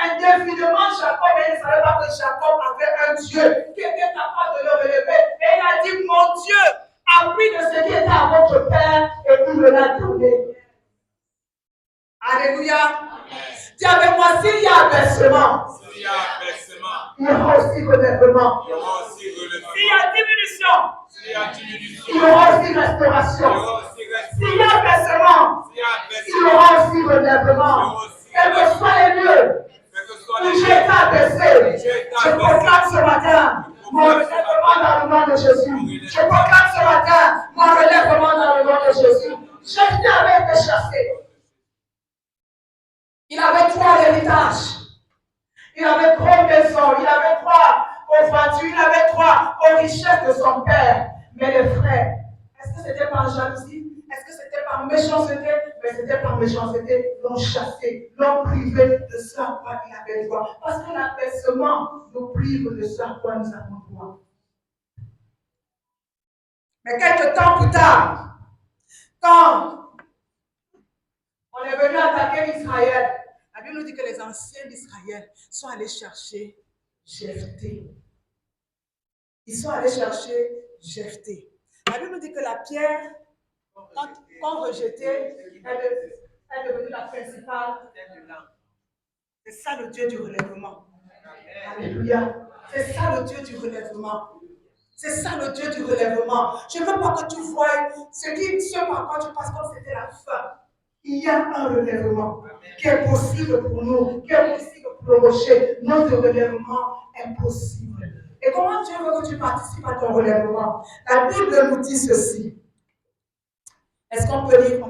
indéfiniment Jacob, et il ne savait pas que Jacob avait un Dieu qui était capable de le relever. Et il a dit, mon Dieu a pris de ce qui était à votre père et il me l'a donné. Alléluia. Dis avec moi, s'il y a abaissement, il y aura aussi relèvement. S'il y a diminution, il y aura aussi restauration. S'il y a abaissement, il y aura aussi relèvement. Quels que soient les lieux où j'ai été abaissé, je proclame ce matin mon relèvement dans le nom de Jésus. Je proclame ce matin mon relèvement dans le nom de Jésus. Jésus avait été chassé. Il avait 3 héritages. Il avait 3 maisons. Il avait 3 offrandes. Il avait 3 aux richesses de son père. Mais les frères, est-ce que c'était par jalousie? Est-ce que c'était par méchanceté? Mais c'était par méchanceté. L'ont chassé, l'ont privé de ce à quoi il avait droit. Parce que l'abaissement nous prive de ce à quoi nous avons droit. Mais quelques temps plus tard, quand on est venu attaquer Israël, la Bible nous dit que les anciens d'Israël sont allés chercher Jephthé. Ils sont allés chercher Jephthé. La Bible nous dit que la pierre, quand rejetée, est devenue la principale. C'est ça le Dieu du relèvement. Alléluia. C'est ça le Dieu du relèvement. C'est ça le Dieu du relèvement. Je ne veux pas que tu voies ce par quoi tu passes comme c'était la fin. Il y a un relèvement qui est possible pour nous, qui est possible pour le rocher. Notre relèvement est possible. Et comment Dieu veut que tu participes à ton relèvement? La Bible nous dit ceci. Est-ce qu'on peut lire?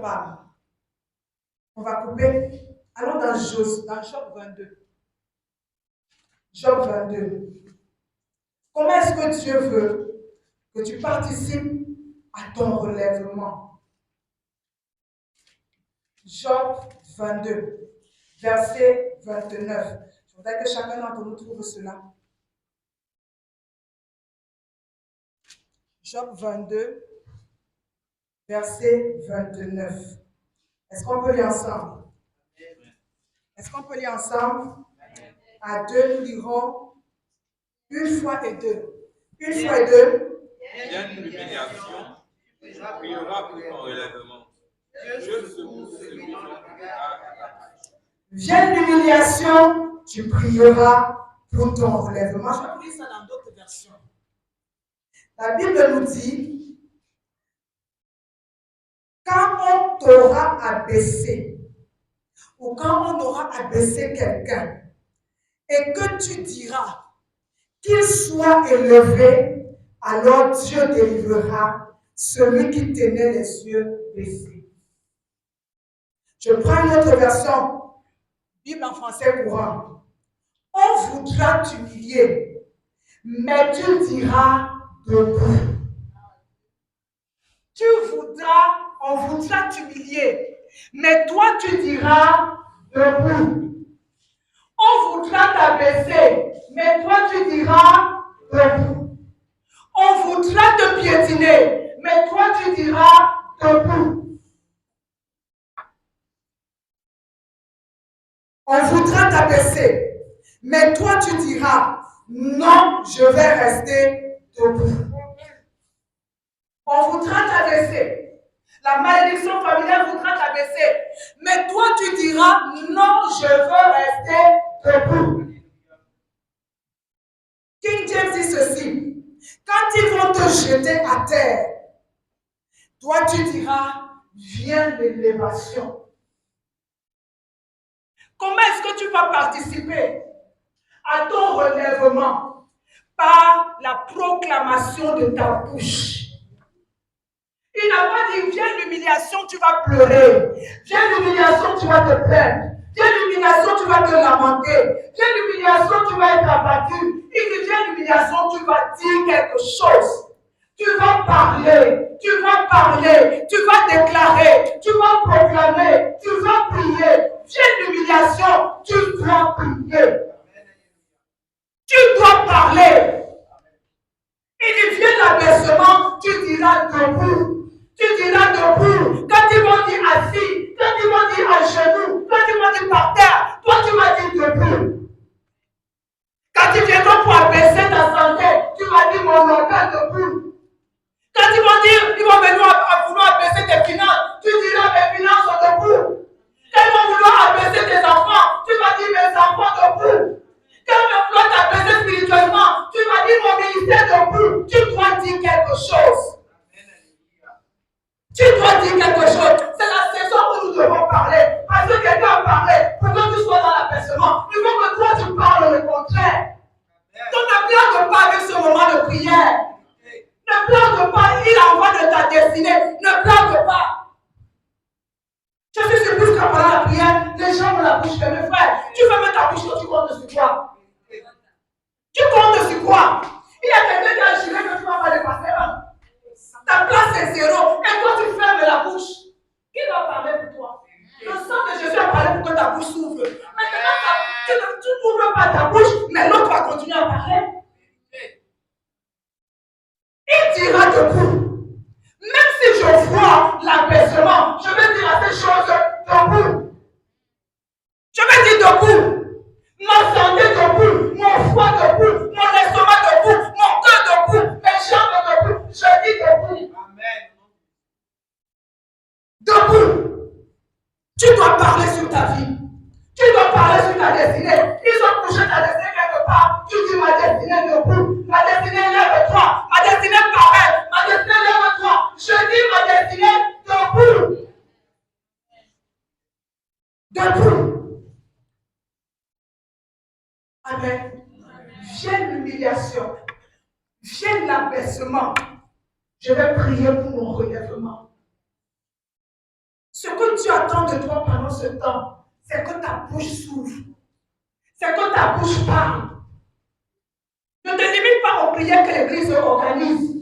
On va couper. Allons dans Job 22. Job 22. Comment est-ce que Dieu veut que tu participes à ton relèvement? Job 22, verset 29. Je voudrais que chacun d'entre nous trouve cela. Job 22, verset 29. Est-ce qu'on peut lire ensemble? Est-ce qu'on peut lire ensemble? À deux, nous lirons une fois et deux. Une fois et deux. Vienne l'humiliation, priera pour ton relèvement. Je secoue celui qui Vienne l'humiliation, tu prieras pour ton relèvement. Je vais vous lire ça dans d'autres versions. La Bible nous dit, quand on t'aura abaissé, ou quand on aura abaissé quelqu'un, et que tu diras qu'il soit élevé, alors Dieu délivrera celui qui tenait les yeux baissés. Je prends une autre version, Bible en français courant. On voudra t'humilier, mais tu diras debout. On voudra t'humilier, mais toi tu diras debout. On voudra t'abaisser, mais toi tu diras debout. On voudra te piétiner, mais toi tu diras debout. On voudra t'abaisser, mais toi tu diras non, je vais rester debout. On voudra t'abaisser. La malédiction familiale voudra t'abaisser. Mais toi, tu diras, non, je veux rester debout. King James dit ceci. Quand ils vont te jeter à terre, toi, tu diras, viens l'élévation. Comment est-ce que tu vas participer à ton relèvement? Par la proclamation de ta bouche. Il n'a pas dit, viens l'humiliation, tu vas pleurer. Viens l'humiliation, tu vas te plaindre. Viens l'humiliation, tu vas te lamenter. Viens l'humiliation, tu vas être abattu. Il dit, viens l'humiliation, tu vas dire quelque chose. Tu vas parler, tu vas parler, tu vas déclarer, tu vas proclamer, tu vas prier. Viens l'humiliation, tu dois prier. Tu dois parler. Il dit, viens l'abaissement, tu diras debout. Tu diras debout. Quand ils vont dire assis, quand ils vont dire à genoux, quand ils vont dire par terre, toi tu vas dire debout. Quand ils viendront pour abaisser ta santé, tu vas dire mon organe debout. Quand ils vont dire, ils vont venir à vouloir abaisser tes finances, tu diras mes finances sont debout. Quand ils vont vouloir abaisser tes enfants, tu vas dire mes enfants debout. Quand ils vont vouloir t'abaisser spirituellement, tu vas dire mon ministère debout. Tu dois dire quelque chose. Tu dois dire quelque chose. C'est la saison où nous devons parler. Parce que quelqu'un a parlé. Pour que tu sois dans l'abaissement, il faut que toi tu parles le contraire. Donc ne pleure pas avec ce moment de prière. Ne pleure pas. Il envoie de ta destinée. Ne pleure pas. Je suis surprise qu'en pendant la prière, les gens ont la bouche fermée. Frère, tu fermes ta bouche quand tu comptes sur quoi? Tu comptes sur quoi? Il y a quelqu'un qui a juré que tu ne vas pas dépasser un. Ta place est zéro. Et toi, tu fermes la bouche. Qui va parler pour toi? Le sang de Jésus a parlé pour que ta bouche s'ouvre. Maintenant, tu n'ouvres pas ta bouche, mais l'autre va continuer à parler. Il dira debout. Même si je vois l'abaissement, je vais dire à ces choses debout. Je vais dire debout. Ma santé debout, mon foie debout, mon estomac debout, mon cœur debout, mes jambes debout. Je dis debout. Amen. Debout. Tu dois parler sur ta vie. Tu dois parler sur ta destinée. Ils ont couché ta destinée quelque part. Tu dis ma destinée debout. Ma destinée lève-toi. Ma destinée paraît. Ma destinée lève-toi. Je dis ma destinée debout. Debout. Amen. Vienne l'humiliation. Vienne l'abaissement. Je vais prier pour mon relèvement. de toi pendant ce temps, c'est que ta bouche s'ouvre. C'est que ta bouche parle. Ne te limite pas aux prières que l'Église organise.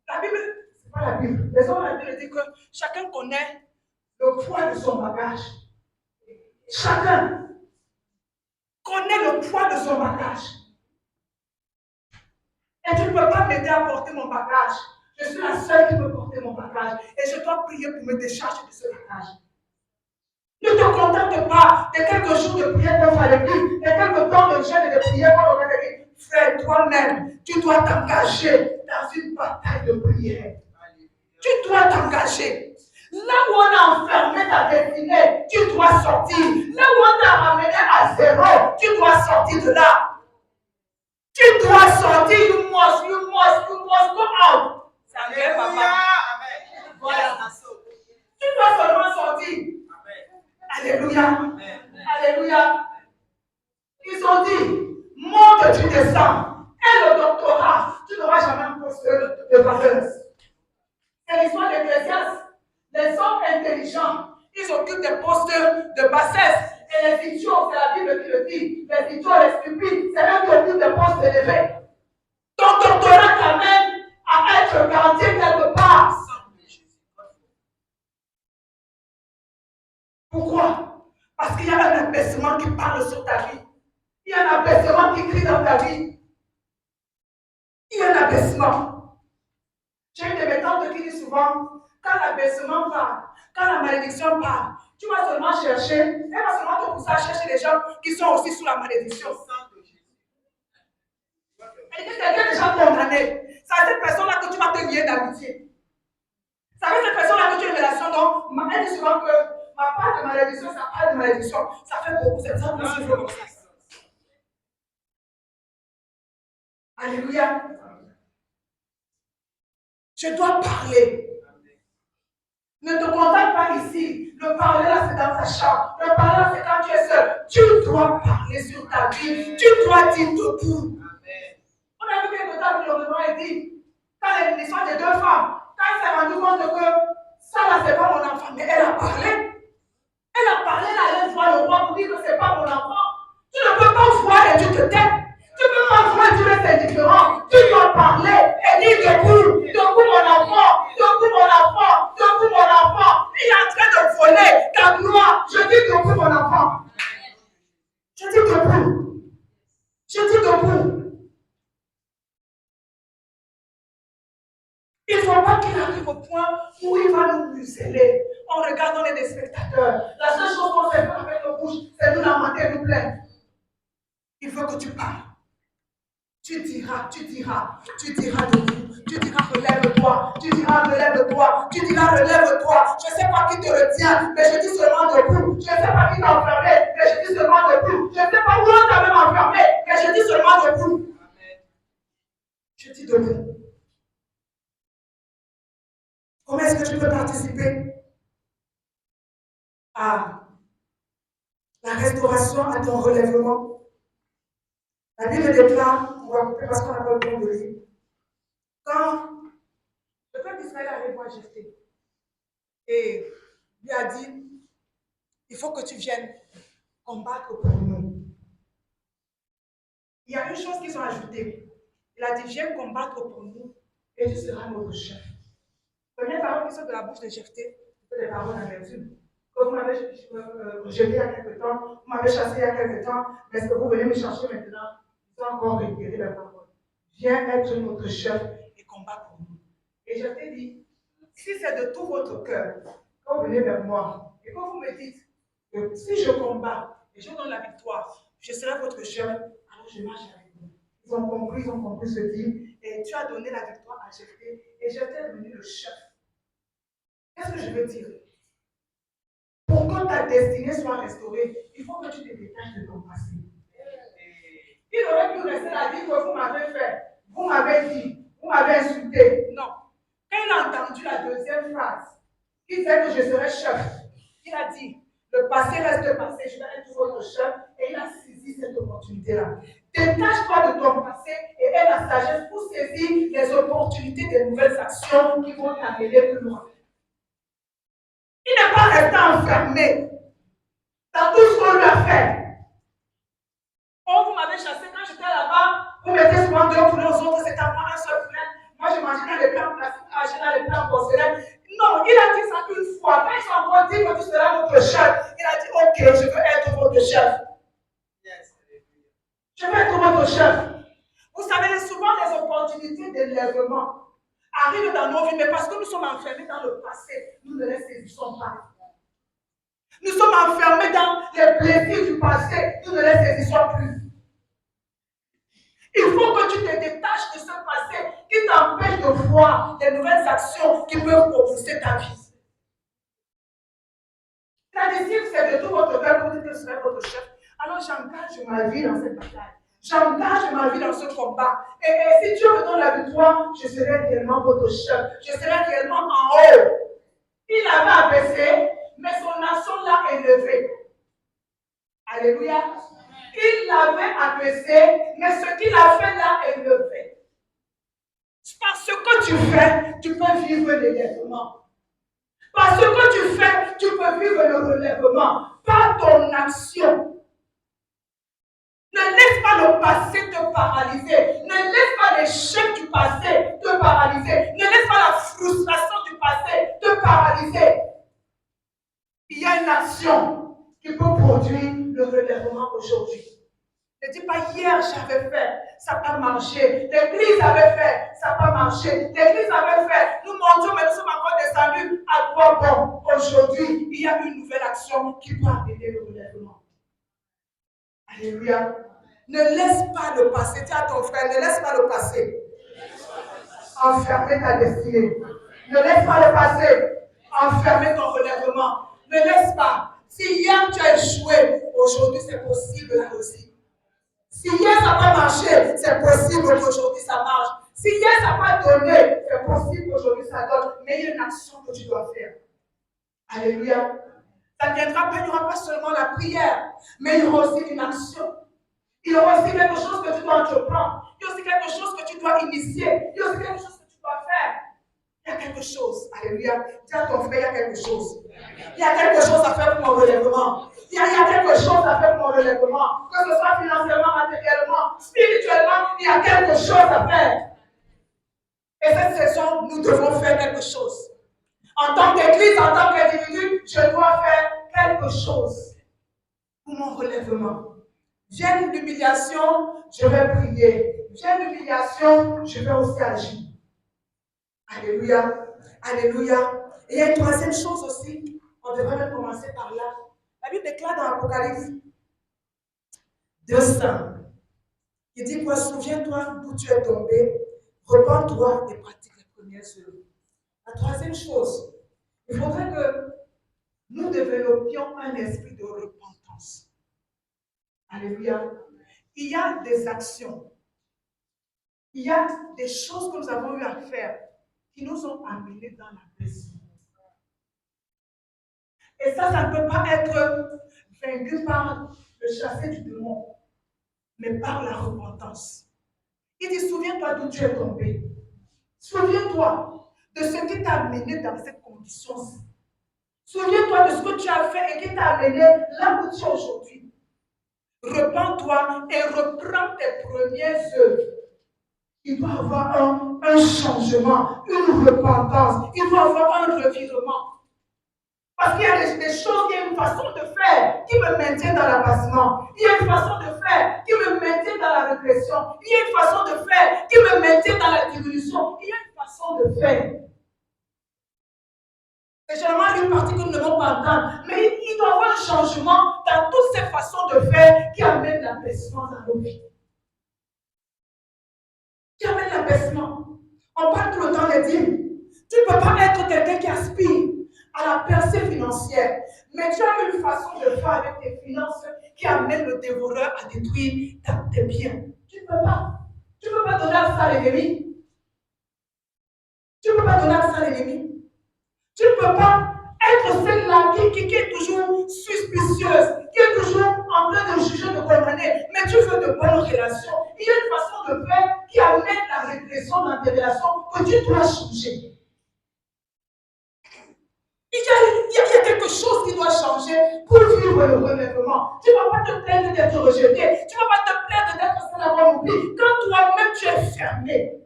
La Bible, c'est pas la Bible. Les hommes de la Bible disent que chacun connaît le poids de son bagage. Chacun connaît le poids de son bagage. Et tu ne peux pas m'aider à porter mon bagage. Je suis la seule qui peut porter mon bagage. Et je dois prier pour me décharger de ce bagage. Ne te contente pas de quelques jours de prière qu'on va à l'église, de quelques temps de jeûne et de prière qu'on va à l'église. Frère, toi-même, tu dois t'engager dans une bataille de prière. Tu dois t'engager. Là où on a enfermé ta destinée, tu dois sortir. Là où on t'a ramené à zéro, tu dois sortir de là. Tu dois sortir. You must go out. C'est anglais, papa. Voilà. Tu dois seulement sortir. Alléluia. Amen. Alléluia. Ils ont dit, monte, tu descends. Et le doctorat, tu n'auras jamais un poste de bassesse. C'est l'histoire d'Ecclésiaste. Les hommes intelligents, ils occupent des postes de bassesse. Et les idiots, c'est la Bible qui le dit. Les idiots, les stupides, c'est eux qui occupent des postes élevés. Ton doctorat t'amène à être garanti quelque part. Pourquoi? Parce qu'il y a un abaissement qui parle sur ta vie. Il y a un abaissement qui crie dans ta vie. Il y a un abaissement. J'ai une de mes tantes qui dit souvent, quand l'abaissement parle, quand la malédiction parle, tu vas seulement chercher, elle va seulement te pousser à chercher les gens qui sont aussi sous la malédiction. Elle dit, quelqu'un est déjà condamné. C'est à cette personne-là que tu vas te lier d'amitié. C'est avec cette personne-là que tu as une relation. Donc, elle dit souvent que ma part de malédiction, sa part de malédiction, ça fait beaucoup. C'est ça que je veux comme ça. Alléluia. Je dois parler. Ne te contente pas ici. Le parler là, c'est dans ta chambre. Le parler là, c'est quand tu es seul. Tu dois parler sur ta vie. Tu dois dire debout. On a vu quelque temps que le gouvernement dit, quand l'histoire des deux femmes, quand elle s'est rendue compte que ça là, c'est pas mon enfant, mais elle a parlé. Elle a parlé là, elle voit le roi pour dire que c'est pas mon enfant. Tu ne peux pas voir et tu te tais. Tu ne peux pas voir et tu restes indifférent. Tu dois parler et dire debout, debout mon enfant, debout mon enfant, debout mon enfant. Il est en train de voler ta gloire. Je dis debout mon enfant. Je dis debout. Je dis debout. Il ne faut pas qu'il arrive au point où il va nous museler en regardant les spectateurs. La seule chose qu'on sait faire avec nos bouches, c'est nous lamenter et nous plaindre. Il faut que tu parles. Tu diras debout. Tu diras relève-toi. Tu diras relève-toi. Tu diras relève-toi. Je ne sais pas qui te retient, mais je dis seulement debout. Je ne sais pas qui t'a enfermé, mais je dis seulement debout. Je ne sais pas où on t'a même enfermé, mais je dis seulement debout. Je dis debout. Comment est-ce que tu peux participer à la restauration, à ton relèvement? La Bible déclare, on va couper parce qu'on n'a pas le temps de lire. Quand le peuple d'Israël arrive à Jephthé et lui a dit, il faut que tu viennes combattre pour nous. Il y a une chose qu'ils ont ajoutée. Il a dit, viens combattre pour nous et tu seras notre chef. Première parole qui sort de la bouche de Jephthé, c'est des paroles d'amertume. Que vous m'avez jeté il y a quelque temps, vous m'avez chassé il y a quelque temps, mais est-ce que vous venez me chercher maintenant? Ils ont encore réitéré la parole. Viens être notre chef et combat pour nous. Et Jephthé dit, si c'est de tout votre cœur, quand vous venez vers moi et quand vous me dites que si je combats et je donne la victoire, je serai votre chef, alors je marche avec vous. Ils ont compris ce deal. Et tu as donné la victoire à Jephthé. Et Jephthé est devenu le chef. Qu'est-ce que je veux dire? Pour que ta destinée soit restaurée, il faut que tu te détaches de ton passé. Il aurait pu rester là, dire que vous m'avez fait, vous m'avez dit, vous m'avez insulté. Non. Quand il a entendu la deuxième phrase, il disait que je serai chef. Il a dit, le passé reste passé, je vais être votre chef. Et il a saisi cette opportunité-là. Détache-toi de ton passé et aie la sagesse pour saisir les opportunités des nouvelles actions qui vont t'amener plus loin. Il n'est pas resté enfermé dans tout ce qu'on lui a fait. Oh, vous m'avez chassé quand j'étais là-bas, vous mettez souvent 2 poulets aux autres, c'est à moi un seul poulet. Moi, je mangeais dans les plats plastiques, mangeais dans les plats en porcelaine. Non, il a dit ça une fois. Quand ils sont encore dit que tu seras notre chef, il a dit ok, je veux être votre chef. Je veux être votre chef. Vous savez, souvent les opportunités d'élèvement arrivent dans nos vies, mais parce que nous sommes enfermés dans le passé, nous ne les saisissons pas. Nous sommes enfermés dans les plaisirs du passé, nous ne les saisissons plus. Il faut que tu te détaches de ce passé qui t'empêche de voir les nouvelles actions qui peuvent propulser ta vie. La décision, c'est de tout votre cœur pour dire que je serai votre chef. Alors j'engage ma vie dans cette bataille. J'engage ma vie dans ce combat. Et si Dieu me donne la victoire, je serai réellement votre chef. Je serai réellement en haut. Il avait abaissé, mais son nation l'a élevé. Alléluia. Il l'avait abaissé, mais ce qu'il a fait l'a élevé. Par ce que tu fais, tu peux vivre l'élèvement. Par ce que tu fais, tu peux vivre le relèvement. Par ton action. Ne laisse pas le passé te paralyser. Ne laisse pas l'échec du passé te paralyser. Ne laisse pas la frustration du passé te paralyser. Il y a une action qui peut produire le relèvement aujourd'hui. Ne dis pas hier j'avais fait, ça n'a pas marché. L'église avait fait, ça n'a pas marché. L'église avait fait, nous montions, mais nous sommes encore descendus. À quoi bon? Aujourd'hui, il y a une nouvelle action qui peut amener le relèvement. Alléluia. Ne laisse pas le passé. Dis à ton frère, ne laisse pas le passé enfermer ta destinée. Ne laisse pas le passé enfermer ton relèvement. Ne laisse pas. Si hier tu as échoué, aujourd'hui c'est possible là aussi. Si hier ça n'a pas marché, c'est possible qu'aujourd'hui ça marche. Si hier ça n'a pas donné, c'est possible qu'aujourd'hui ça donne. Mais il y a une action que tu dois faire. Alléluia. Ça ne viendra pas, il n'y aura pas seulement la prière, mais il y aura aussi une action. Il y aura aussi quelque chose que tu dois entreprendre. Il y a aussi quelque chose que tu dois initier. Il y a aussi quelque chose que tu dois faire. Il y a quelque chose. Alléluia. Dis à ton frère, il y a quelque chose. Il y a quelque chose à faire pour mon relèvement. Il y a quelque chose à faire pour mon relèvement. Que ce soit financièrement, matériellement, spirituellement, il y a quelque chose à faire. Et cette saison, nous devons faire quelque chose. En tant qu'église, en tant qu'individu, je dois faire quelque chose pour mon relèvement. Vient l'humiliation, je vais prier. Vient l'humiliation, je vais aussi agir. Alléluia. Alléluia. Et il y a une troisième chose aussi. On devrait même commencer par là. La Bible déclare dans l'Apocalypse 2:5. Il dit quoi? Souviens-toi d'où tu es tombé. Repends-toi et pratique les premières œuvres. La troisième chose, il faudrait que nous développions un esprit de repentance. Alléluia. Il y a des actions. Il y a des choses que nous avons eu à faire qui nous ont amenés dans la blessure. Et ça ne peut pas être vaincu par le chasser du démon, mais par la repentance. Il dit, souviens-toi d'où tu es tombé. Souviens-toi de ce qui t'a amené dans cette condition. Souviens-toi de ce que tu as fait et qui t'a amené là où tu es aujourd'hui. Repends-toi et reprends tes premières œuvres. Il doit y avoir un changement, une repentance. Il doit y avoir un revirement. Parce qu'il y a des choses, il y a une façon de faire qui me maintient dans l'abassement. Il y a une façon de faire qui me maintient dans la régression. Il y a une façon de faire qui me maintient dans la diminution. Il y a une façon de faire. C'est généralement une partie que nous ne devons pas entendre. Mais il doit y avoir un changement dans toutes ces façons de faire qui amènent l'abaissement dans nos vies. Qui amènent l'abaissement. On parle tout le temps des dîmes. Tu ne peux pas être quelqu'un qui aspire à la percée financière. Mais tu as une façon de faire avec tes finances qui amène le dévoreur à détruire tes biens. Tu ne peux pas. Tu ne peux pas donner ça à l'ennemi. Tu ne peux pas donner ça à l'ennemi. Tu ne peux pas être celle-là qui est toujours suspicieuse, qui est toujours en train de juger, de condamner. Mais tu veux de bonnes relations. Il y a une façon de faire qui amène la régression dans tes relations que tu dois changer. Il y a vivre le relèvement. Tu ne vas pas te plaindre d'être rejeté. Tu ne vas pas te plaindre d'être sans avoir oublié. Quand toi-même tu es fermé,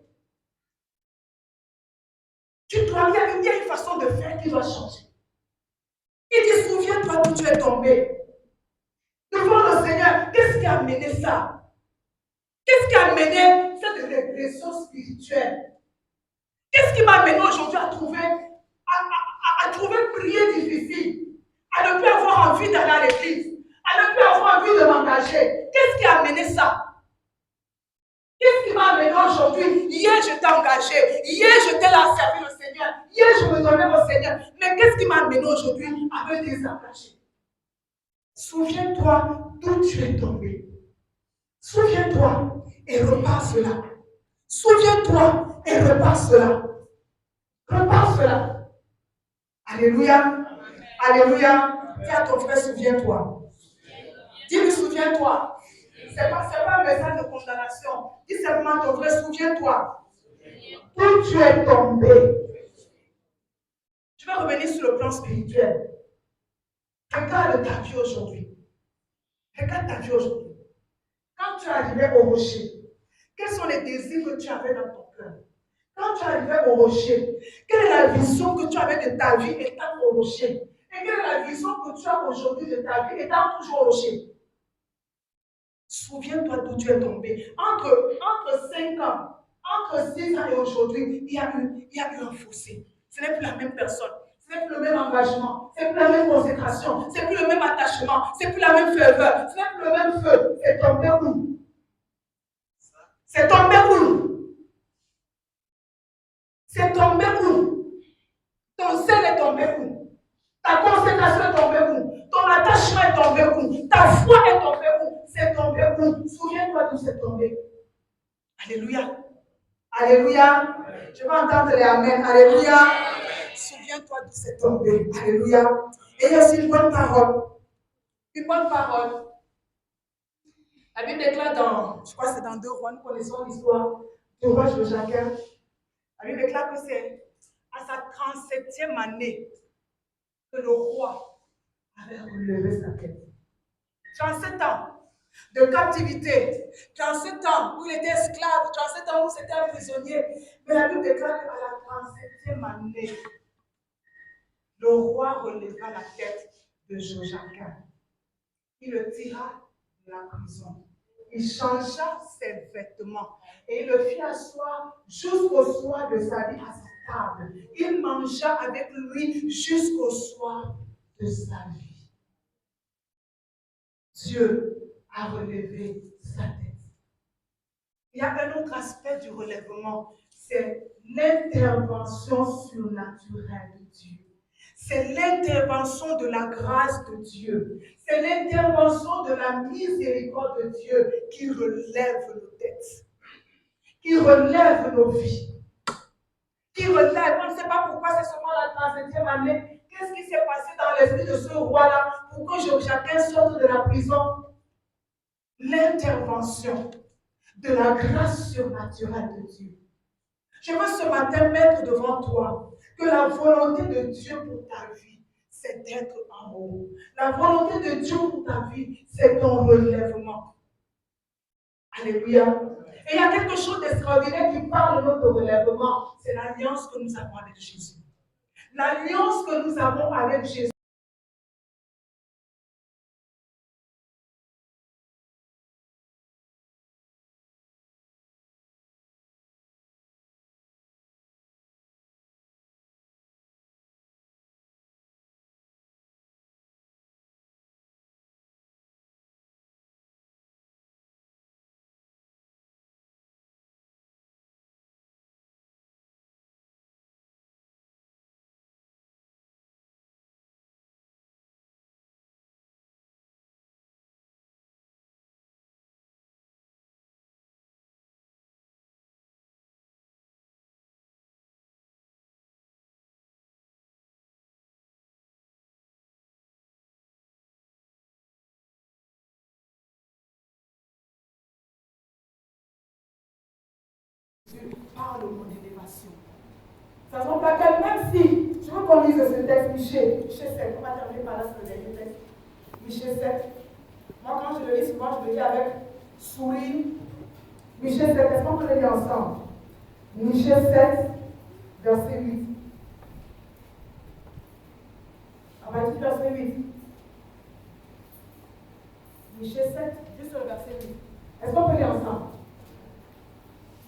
il y a une façon de faire qui doit changer. Il dit, souviens-toi d'où tu es tombé. Devant le Seigneur, qu'est-ce qui a amené ça? Qu'est-ce qui a amené cette régression spirituelle? Qu'est-ce qui m'a amené aujourd'hui à trouver prier difficile, à ne plus avoir envie d'aller à l'église, à ne plus avoir envie de m'engager? Qu'est-ce qui a amené ça? Qu'est-ce qui m'a amené aujourd'hui? Hier, j'étais engagé. Hier, j'étais là à servir le Seigneur. Hier, je me donnais au Seigneur. Mais qu'est-ce qui m'a amené aujourd'hui à me désengager? Souviens-toi d'où tu es tombé. Souviens-toi et repars cela. Souviens-toi et repars cela. Repars cela. Alléluia. Alléluia. Dis à ton frère, souviens-toi. Dis-lui, souviens-toi. Ce n'est pas un message de condamnation. Dis simplement à ton frère, souviens-toi. Où tu es tombé. Je vais revenir sur le plan spirituel. Regarde ta vie aujourd'hui. Regarde ta vie aujourd'hui. Quand tu arrivais au rocher, quels sont les désirs que tu avais dans ton cœur? Quand tu arrivais au rocher, quelle est la vision que tu avais de ta vie étant au rocher? Et quelle est la vision que tu as aujourd'hui de ta vie étant toujours au rocher? Souviens-toi d'où tu es tombé. Entre 5 ans, entre 6 ans et aujourd'hui, il y a eu un fossé. Ce n'est plus la même personne. Ce n'est plus le même engagement. Ce n'est plus la même consécration. Ce n'est plus le même attachement. Ce n'est plus la même ferveur. Ce n'est plus le même feu. C'est tombé où? C'est tombé où? C'est tombé où? Ton zèle est tombé où? Ta consécration est tombée où? Ton attachement est tombé où? Ta foi est tombée où? C'est tombé où? Souviens-toi d'où c'est tombé. Alléluia. Alléluia. Je vais entendre les amen. Alléluia. Souviens-toi d'où c'est tombé. Alléluia. Et il y a aussi une bonne parole. Une bonne parole. La Bible déclare je crois que c'est dans 2 Rois, nous connaissons l'histoire du roi Joachim. La Bible déclare que c'est à sa 37e année que le roi avait relevé sa tête. 37 ans de captivité, 37 ans où il était esclave, 37 ans où c'était un prisonnier. Mais la Bible déclare qu'à la 37e année, le roi releva la tête de Joachim. Il le tira de la prison. Il changea ses vêtements et il le fit asseoir jusqu'au soir de sa vie à sa table. Il mangea avec lui jusqu'au soir de sa vie. Dieu a relevé sa tête. Il y a un autre aspect du relèvement, c'est l'intervention surnaturelle de Dieu. C'est l'intervention de la grâce de Dieu. C'est l'intervention de la miséricorde de Dieu qui relève nos têtes, qui relève nos vies, qui relève. On ne sait pas pourquoi c'est seulement la 37e année. Qu'est-ce qui s'est passé dans l'esprit de ce roi-là pour que chacun sorte de la prison? L'intervention de la grâce surnaturelle de Dieu. Je veux ce matin mettre devant toi que la volonté de Dieu pour ta vie, c'est d'être en haut. La volonté de Dieu pour ta vie, c'est ton relèvement. Alléluia. Et il y a quelque chose d'extraordinaire qui parle de notre relèvement. C'est l'alliance que nous avons avec Jésus. L'alliance que nous avons avec Jésus. Dieu parle mon élévation. Ça ne pas qu'elle, même si je veux qu'on lise ce texte, Michel, c'est, on va terminer par là sur le dernier texte. Michée 7. Moi, quand je le lis souvent, je le lis avec sourire. Michée 7, est-ce qu'on peut le lire ensemble? Michée 7, verset 8. À partir du verset 8. Michée 7, juste le verset 8. Est-ce qu'on peut lire ensemble?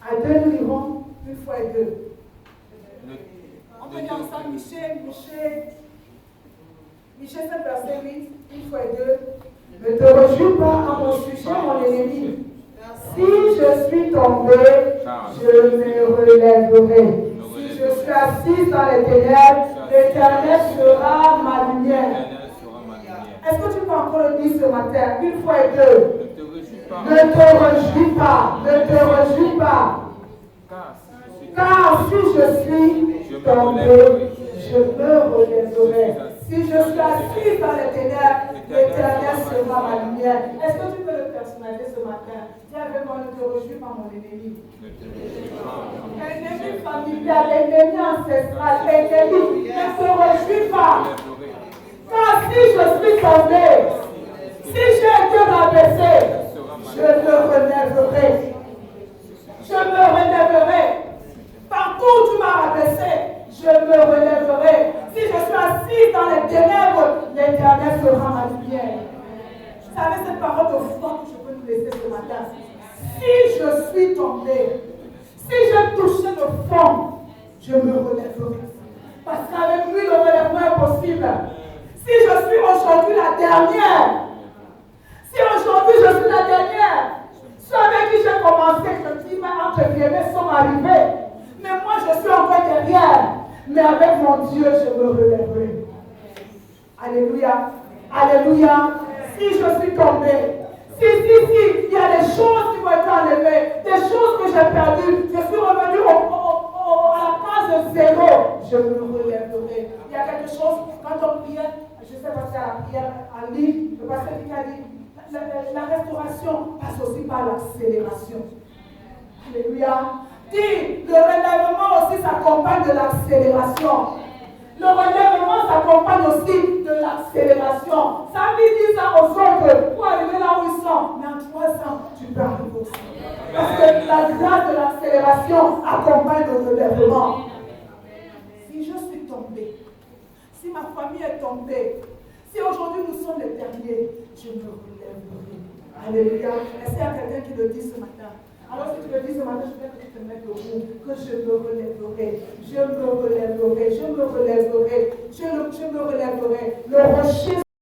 À deux, nous lirons une fois et deux. On peut lire ensemble Michée 7, verset 8, une fois et deux. Ne te réjouis pas à mon sujet, mon ennemi. Si je suis tombé, je me relèverai. Si je suis assise dans les ténèbres, l'Éternel sera ma lumière. Est-ce que tu peux encore le dire ce matin, une fois et deux? Ne te réjouis pas, ne te réjouis pas. Car si je suis tombé, je me relèverai. Si je suis assis dans les ténèbres, l'Éternel sera ma lumière. Est-ce que tu peux le personnaliser ce matin? Dis avec moi, ne te réjouis pas mon ennemi. Ennemi familial, ennemi ancestral, ennemi, ne te réjouis pas. Car si je suis tombé, si j'ai été rabaissé, je me relèverai. Je me relèverai. Partout où tu m'as rabaissé, je me relèverai. Si je suis assis dans les ténèbres, l'Éternel sera ma lumière. Vous savez cette parole de foi que je peux nous laisser ce matin. Si je suis tombé, si j'ai touché le fond, je me relèverai. Parce qu'avec lui, le relèvement est possible. Si je suis aujourd'hui la dernière, si aujourd'hui je suis la dernière, ceux avec qui j'ai commencé, je dis, mais entre guillemets, sont arrivés. Mais moi, je suis encore derrière. Mais avec mon Dieu, je me relèverai. Alléluia. Alléluia. Si je suis tombé, si, il y a des choses qui vont être enlevées, des choses que j'ai perdues, je suis revenu à la case zéro, je me relèverai. Il y a quelque chose, quand on prie, je sais pas si c'est la prière en ligne, le pasteur qui a dit, la restauration passe aussi par l'accélération. Alléluia. Dis, le relèvement aussi s'accompagne de l'accélération. Le relèvement s'accompagne aussi de l'accélération. Ça veut dire ça aux autres pour arriver là où ils sont. Mais en 3 ans, tu peux arriver aussi. Parce que la grâce de l'accélération accompagne le relèvement. Si je suis tombée, si ma famille est tombée, si aujourd'hui nous sommes les derniers, je me relèverai. Alléluia. Est-ce qu'il y a quelqu'un qui le dit ce matin? Alors si tu le dis ce matin, je veux que tu te mettes debout, que je me relèverai, je me relèverai, je me relèverai, je me relèverai. Le rocher